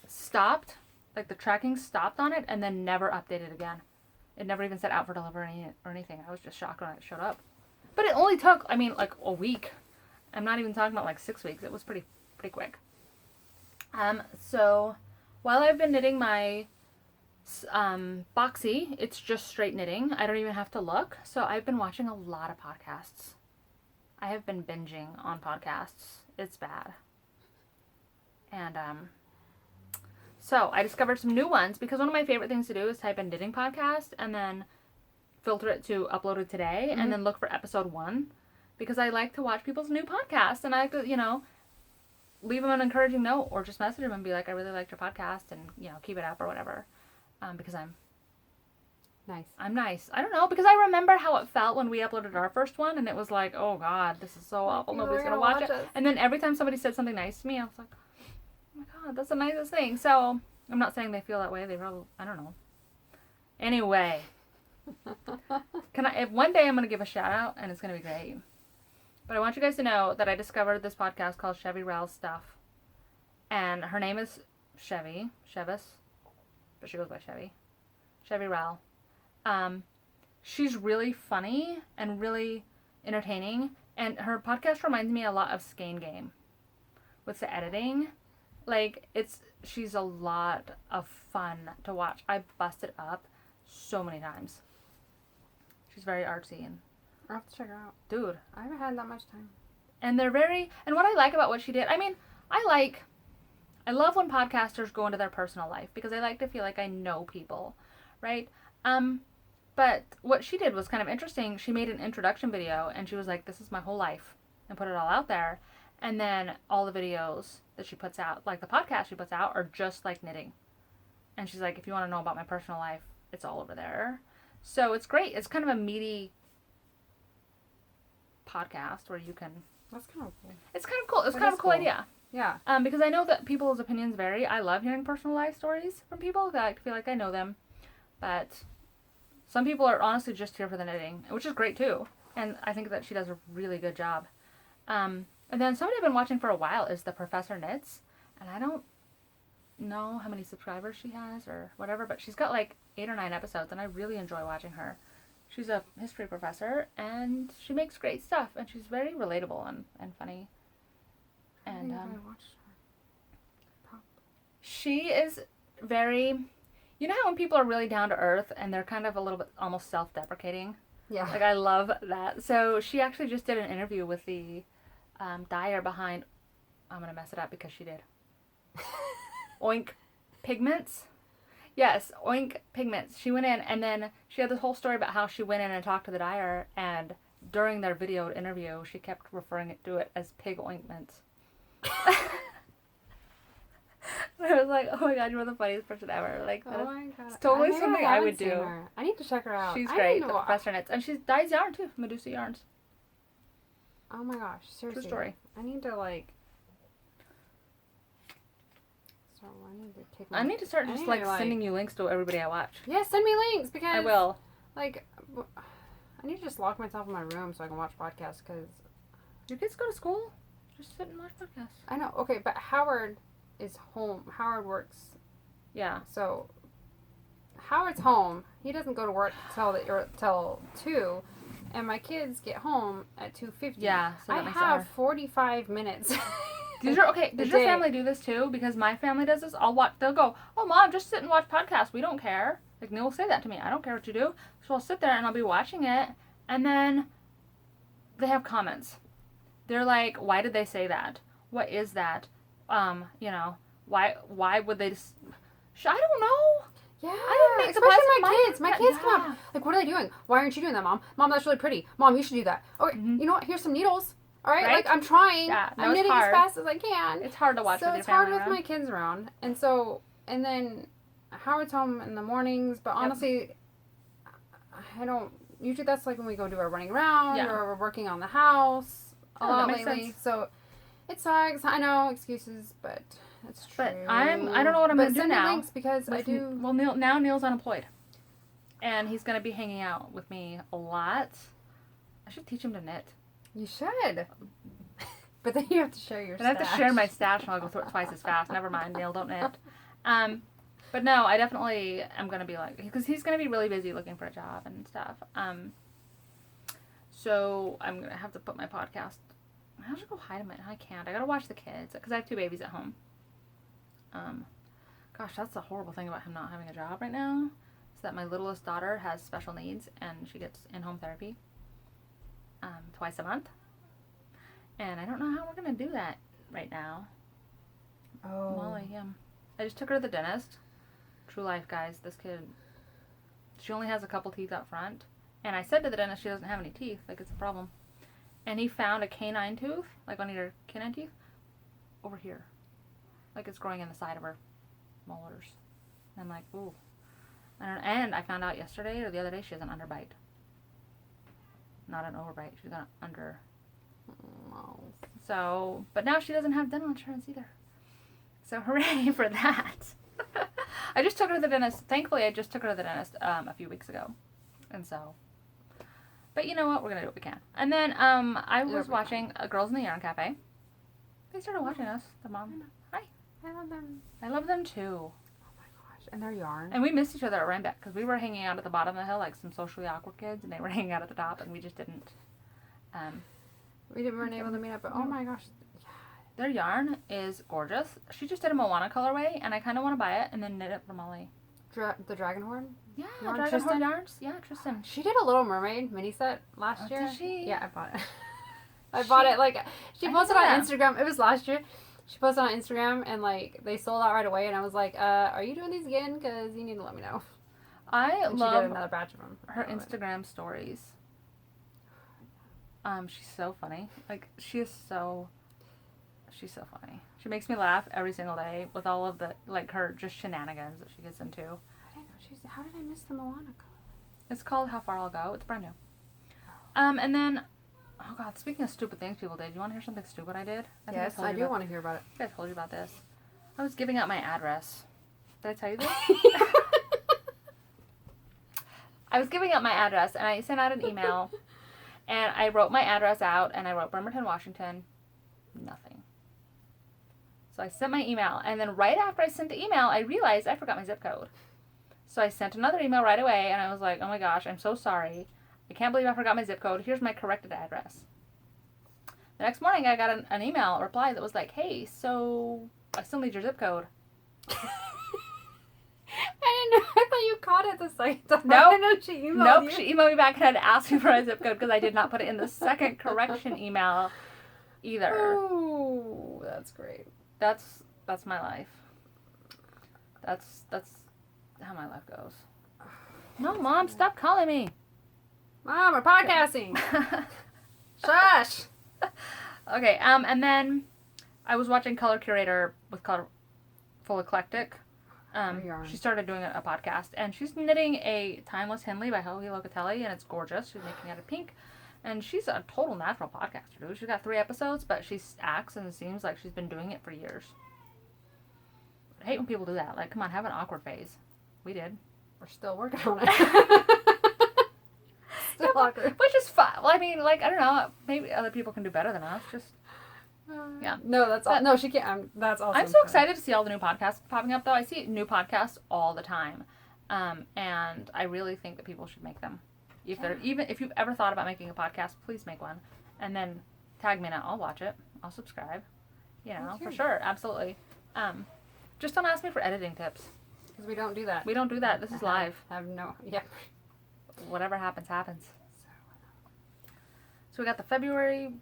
stopped, the tracking stopped on it, and then never updated again. It never even said out for delivery or anything. I was just shocked when it showed up. But it only took, a week. I'm not even talking about 6 weeks. It was pretty quick. So while I've been knitting my Boxy, it's just straight knitting. I don't even have to look. So I've been watching a lot of podcasts. I have been binging on podcasts. It's bad. And So I discovered some new ones because one of my favorite things to do is type in knitting podcast and then filter it to uploaded today and then look for episode 1 because I like to watch people's new podcasts and I like to, leave them an encouraging note or just message them and be like, I really liked your podcast and, keep it up or whatever. Because I'm nice. I don't know, because I remember how it felt when we uploaded our first one and it was like, oh God, this is so awful. Nobody's going to watch it. And then every time somebody said something nice to me, I was like, oh my God, that's the nicest thing. So I'm not saying they feel that way. They probably, I don't know. Anyway, if one day I'm going to give a shout out and it's going to be great. But I want you guys to know that I discovered this podcast called Chevy Rell's Stuff. And her name is Chevis, but she goes by Chevy. Chevy Rell. She's really funny and really entertaining. And her podcast reminds me a lot of Skein Game with the editing. Like, she's a lot of fun to watch. I busted up so many times. She's very artsy and I'll have to check her out. Dude. I haven't had that much time. And and what I like about what she did, I mean, I love when podcasters go into their personal life because I like to feel like I know people, right? But what she did was kind of interesting. She made an introduction video and she was like, this is my whole life and put it all out there. And then all the videos that she puts out, like the podcast she puts out, are just like knitting. And she's like, if you want to know about my personal life, it's all over there. So it's great. It's kind of a meaty podcast where you can... That's kind of cool. It's kind of cool. It's kind of a cool idea. Yeah. Because I know that people's opinions vary. I love hearing personal life stories from people. I like to feel like I know them. But some people are honestly just here for the knitting, which is great too. And I think that she does a really good job. And then somebody I've been watching for a while is The Professor Knits. And I don't know how many subscribers she has or whatever, but she's got like 8 or 9 episodes and I really enjoy watching her. She's a history professor and she makes great stuff and she's very relatable and funny. And I watched her. She is very, you know how when people are really down to earth and they're kind of a little bit almost self-deprecating? Yeah. Like I love that. So she actually just did an interview with the dyer behind, I'm going to mess it up because she did. Oink Pigments. Yes, Oink Pigments. She went in and then she had this whole story about how she went in and talked to the dyer and during their video interview she kept referring to it as pig ointments. I was like, oh my God, you're the funniest person ever. Like, oh my God. It's totally something I would do. Her. I need to check her out. She's great. The Professor Knits. And she dyes yarn too. Medusa yarns. Oh my gosh. Seriously. True story. I need to So I need to start just sending you links to everybody I watch. Yeah, send me links because I will. Like, I need to just lock myself in my room so I can watch podcasts because your kids go to school. Just sit and watch podcasts. I know. Okay, but Howard is home. Howard works. Yeah. So Howard's home. He doesn't go to work till 2, and my kids get home at 2:50. Yeah. So that I makes have 45 minutes. Does your family do this too? Because my family does this. They'll go, oh Mom, just sit and watch podcasts. We don't care. Like Neil will say that to me. I don't care what you do. So I'll sit there and I'll be watching it, and then they have comments. They're like, why did they say that? What is that? Why would they just... I don't know. Yeah, I didn't make especially my kids. My kids come up. Like, what are they doing? Why aren't you doing that, Mom? Mom, that's really pretty. Mom, you should do that. Okay, You know what? Here's some needles. All right? Like, I'm trying. Yeah, no, I'm knitting as fast as I can. It's hard to watch with your family So it's hard with my kids around. And then Howard's home in the mornings, but honestly, I don't... Usually that's like when we go do our running around or we're working on the house a lot lately. Sense. So it sucks. I know, excuses, but it's true. But I don't know what I'm going to do now. Send me links because I do... Well, Neil's unemployed. And he's going to be hanging out with me a lot. I should teach him to knit. You should. But then you have to share your stash. I have to share my stash and I'll go through it twice as fast. Never mind, Neil, don't knit. But no, I definitely am going to be like... Because he's going to be really busy looking for a job and stuff. So I'm going to have to put my podcast... I have to go hide them. I can't. I got to watch the kids. Because I have 2 babies at home. Gosh, that's the horrible thing about him not having a job right now. Is that my littlest daughter has special needs and she gets in-home therapy twice a month. And I don't know how we're going to do that right now. Oh. Molly, I just took her to the dentist. True life, guys. This kid, she only has a couple teeth up front. And I said to the dentist she doesn't have any teeth. Like, it's a problem. And he found a canine tooth, like one of your canine teeth, over here. Like, it's growing in the side of her molars. And I'm like, ooh. And I found out yesterday or the other day she has an underbite. Not an overbite. She's got an under. Oh. So, but now she doesn't have dental insurance either. So hooray for that. I just took her to the dentist. Thankfully, I just took her to the dentist a few weeks ago. And so, but you know what? We're going to do what we can. And then I was watching Girls in the Yarn Cafe. They started watching us. The mom. Hi. I love them. I love them too. And their yarn. And we missed each other at Rhinebeck because we were hanging out at the bottom of the hill like some socially awkward kids, and they were hanging out at the top, and we just didn't. We weren't able to meet up, but oh my gosh. Their yarn is gorgeous. She just did a Moana colorway, and I kind of want to buy it and then knit it for Molly. The Dragonhorn? Yeah, Yarn, Dragonhorn Tristan? yarns. Yeah, Tristan. She did a Little Mermaid mini set last year. Did she? Yeah, I bought it. I bought it like she posted on Instagram. It was last year. She posted on Instagram and like they sold out right away. And I was like, "Are you doing these again? Because you need to let me know." And she did another batch of them. Her Instagram stories. She's so funny. Like she's so funny. She makes me laugh every single day with all of the like her just shenanigans that she gets into. I didn't know how did I miss the Moana color? It's called How Far I'll Go. It's brand new. And then, oh god, speaking of stupid things people did, you want to hear something stupid I did? Yes, I do want to hear about it. I think I told you about this. I was giving out my address. Did I tell you this? I was giving out my address, and I sent out an email, and I wrote my address out, and I wrote Bremerton, Washington. Nothing. So I sent my email, and then right after I sent the email, I realized I forgot my zip code. So I sent another email right away, and I was like, oh my gosh, I'm so sorry. I can't believe I forgot my zip code. Here's my corrected address. The next morning, I got an email reply that was like, hey, so I still need your zip code. I didn't know. I thought you caught it the second time. Nope. I didn't know she emailed you. She emailed me back and had to ask me for my zip code because I did not put it in the second correction email either. Oh, that's great. That's my life. That's how my life goes. No, Mom, stop calling me. Mom, we're podcasting. Shush. Okay, and then I was watching Color Curator with Colorful Eclectic. She started doing a podcast, and she's knitting a Timeless Henley by Locatelli, and it's gorgeous. She's making it out of pink, and she's a total natural podcaster, dude. She's got 3 episodes, but she acts and it seems like she's been doing it for years. I hate when people do that. Like, come on, have an awkward phase. We did. We're still working on it. Still awkward. Which is fun. Well, I mean, like, I don't know. Maybe other people can do better than us. Just, yeah. No, that's all. No, she can't. That's awesome. I'm so excited to see all the new podcasts popping up, though. I see new podcasts all the time. And I really think that people should make them. If you've ever thought about making a podcast, please make one. And then tag me in it. I'll watch it. I'll subscribe. You know, for sure. Absolutely. Just don't ask me for editing tips. Because we don't do that. We don't do that. This is live. I have no... Yeah. Whatever happens, happens. So we got the February...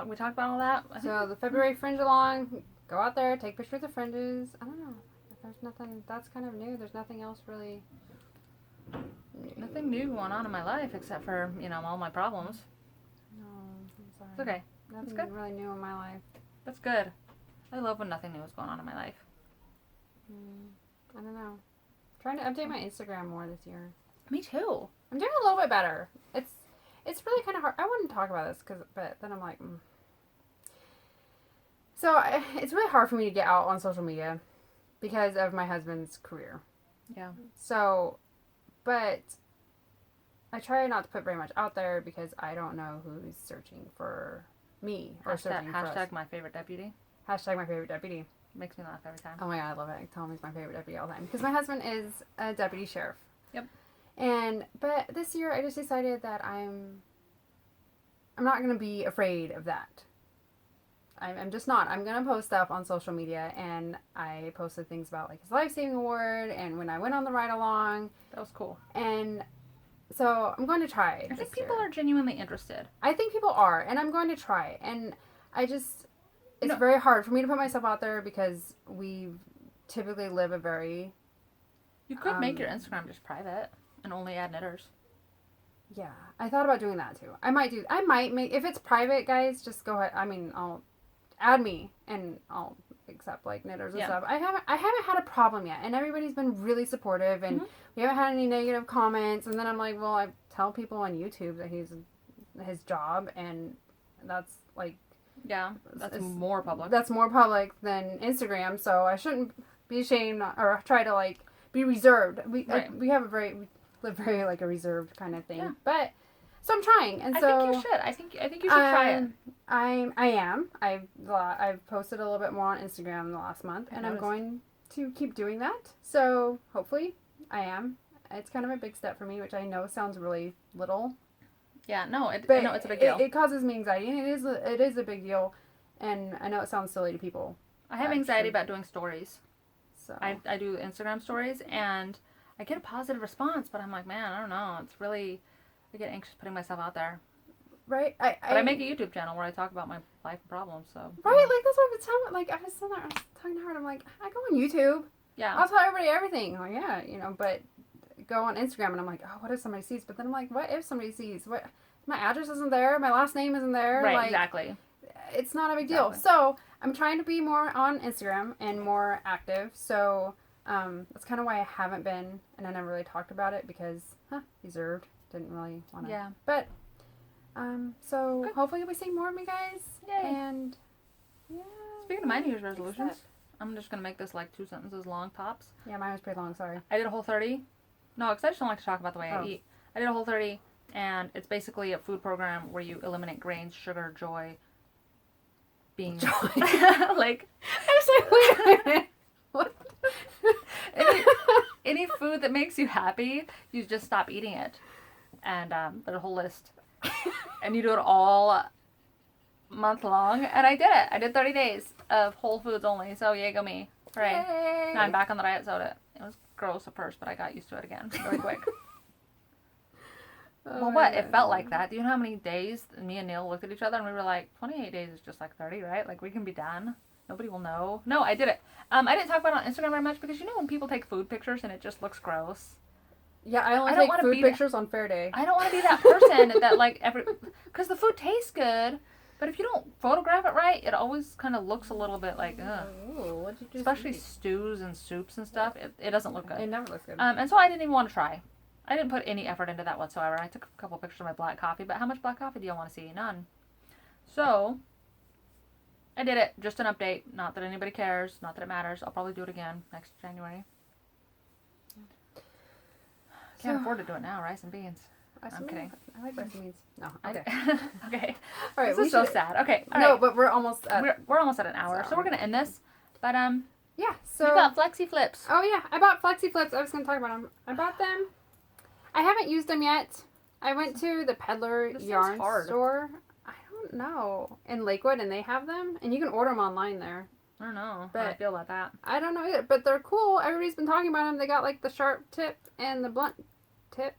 We talked about all that? So the February Fringe Along. Go out there. Take pictures of fringes. I don't know. There's nothing... That's kind of new. There's nothing else really... Nothing new going on in my life except for, you know, all my problems. No, I'm sorry. It's okay. Nothing good. really new in my life. That's good. I love when nothing new is going on in my life. I don't know. Trying to update my Instagram more this year. Me too. I'm doing a little bit better. It's really kind of hard. I wouldn't talk about this but then I'm like, So it's really hard for me to get out on social media because of my husband's career. Yeah. So, but I try not to put very much out there because I don't know who's searching for me or searching for us. Hashtag my favorite deputy. Hashtag my favorite deputy. Makes me laugh every time. Oh my god, I love it. Tell me he's my favorite deputy all the time. Because my husband is a deputy sheriff. Yep. But this year I just decided that I'm not going to be afraid of that. I'm just not. I'm going to post stuff on social media, and I posted things about like his life-saving award and when I went on the ride-along. That was cool. And so I'm going to try. I think people are genuinely interested. I think people are, and I'm going to try. And I just... It's very hard for me to put myself out there because we've typically live a very... You could make your Instagram just private and only add knitters. Yeah, I thought about doing that too. I might make, if it's private, guys, just go ahead. I mean, I'll add me and I'll accept like knitters and stuff. I haven't had a problem yet, and everybody's been really supportive, and we haven't had any negative comments. And then I'm like, well, I tell people on YouTube that he's his job, and that's like, that's more public. That's more public than Instagram, so I shouldn't be ashamed or try to like be reserved. We live very like a reserved kind of thing. Yeah. But so I'm trying, and so I think you should. I think you should try it. I am. I've posted a little bit more on Instagram in the last month, and I'm going to keep doing that. So hopefully, I am. It's kind of a big step for me, which I know sounds really little. Yeah, no, it's a big deal. It causes me anxiety, and it is a big deal, and I know it sounds silly to people. I have anxiety about doing stories. So I do Instagram stories, and I get a positive response, but I'm like, man, I don't know. It's really, I get anxious putting myself out there. Right. But I make a YouTube channel where I talk about my life and problems. So right, like that's what I was telling. Like I was talking to her. I'm like, I go on YouTube. Yeah. I'll tell everybody everything. Like, yeah, but go on Instagram, and I'm like, oh, what if somebody sees? But then I'm like, what if somebody sees? What? My address isn't there. My last name isn't there. Right. Like, exactly. It's not a big deal. So I'm trying to be more on Instagram and more active. So that's kind of why I haven't been, and I never really talked about it because reserved. Didn't really want to. Yeah. But so hopefully you'll be seeing more of me, guys. Yay. And speaking of my New Year's resolutions, I'm just gonna make this like 2 sentences long tops. Yeah, mine was pretty long. Sorry. I did a Whole30. No, because I just don't like to talk about the way I eat. I did a Whole30, and it's basically a food program where you eliminate grains, sugar, joy, beans. Joy. Like I was like, wait a minute. What? Any food that makes you happy, you just stop eating it. And there's a whole list. And you do it all month long. And I did it. I did 30 days of whole foods only. So yay, go me. Hooray. Yay. Now I'm back on the diet soda. It was gross at first, but I got used to it again really quick. Well, what? It felt like that. Do you know how many days me and Neil looked at each other and we were like, 28 days is just like 30, right? Like, we can be done. Nobody will know. No, I did it. I didn't talk about it on Instagram very mumuch because you know when people take food pictures and it just looks gross? Yeah, I only take food pictures on Fair Day. I don't want to be that person that like because the food tastes good, but if you don't photograph it right, it always kind of looks a little bit like, ugh. Ooh, what'd you do? Especially stews and soups and stuff. It doesn't look good. It never looks good. And so I didn't even want to try. I didn't put any effort into that whatsoever. I took a couple pictures of my black coffee, but how much black coffee do you want to see? None. So I did it. Just an update. Not that anybody cares. Not that it matters. I'll probably do it again next January. Can't afford to do it now. Rice and beans. I'm kidding. I like rice and beans. No. Okay. Okay. All right. This is so sad. Okay. All no, right. but we're almost at... We're almost at an hour, so we're gonna end this. But yeah. So you got Flexi Flips. Oh yeah, I bought Flexi Flips. I was gonna talk about them. I bought them. I haven't used them yet. I went to the Peddler yarn store. I don't know, in Lakewood, and they have them, and you can order them online there. I don't know how I feel about that. I don't know either, but they're cool. Everybody's been talking about them. They got like the sharp tip and the blunt tips.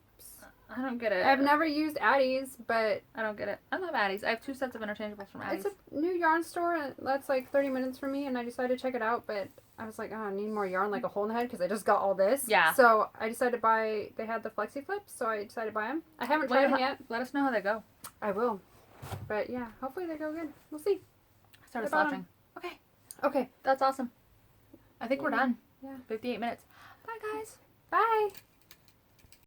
I don't get it. I've never used Addie's, but... I don't get it. I love Addie's. I have 2 sets of interchangeables from Addie's. It's a new yarn store that's like 30 minutes from me, and I decided to check it out, but I was like, oh, I need more yarn, like a hole in the head, because I just got all this. Yeah. So I decided to buy... They had the Flexi Flips, so I decided to buy them. I haven't tried them yet. Let us know how they go. I will. But yeah, hopefully they go good. We'll see. I started slouching. Okay. Okay. That's awesome. I think we're done. Yeah. 58 minutes. Bye, guys. Bye.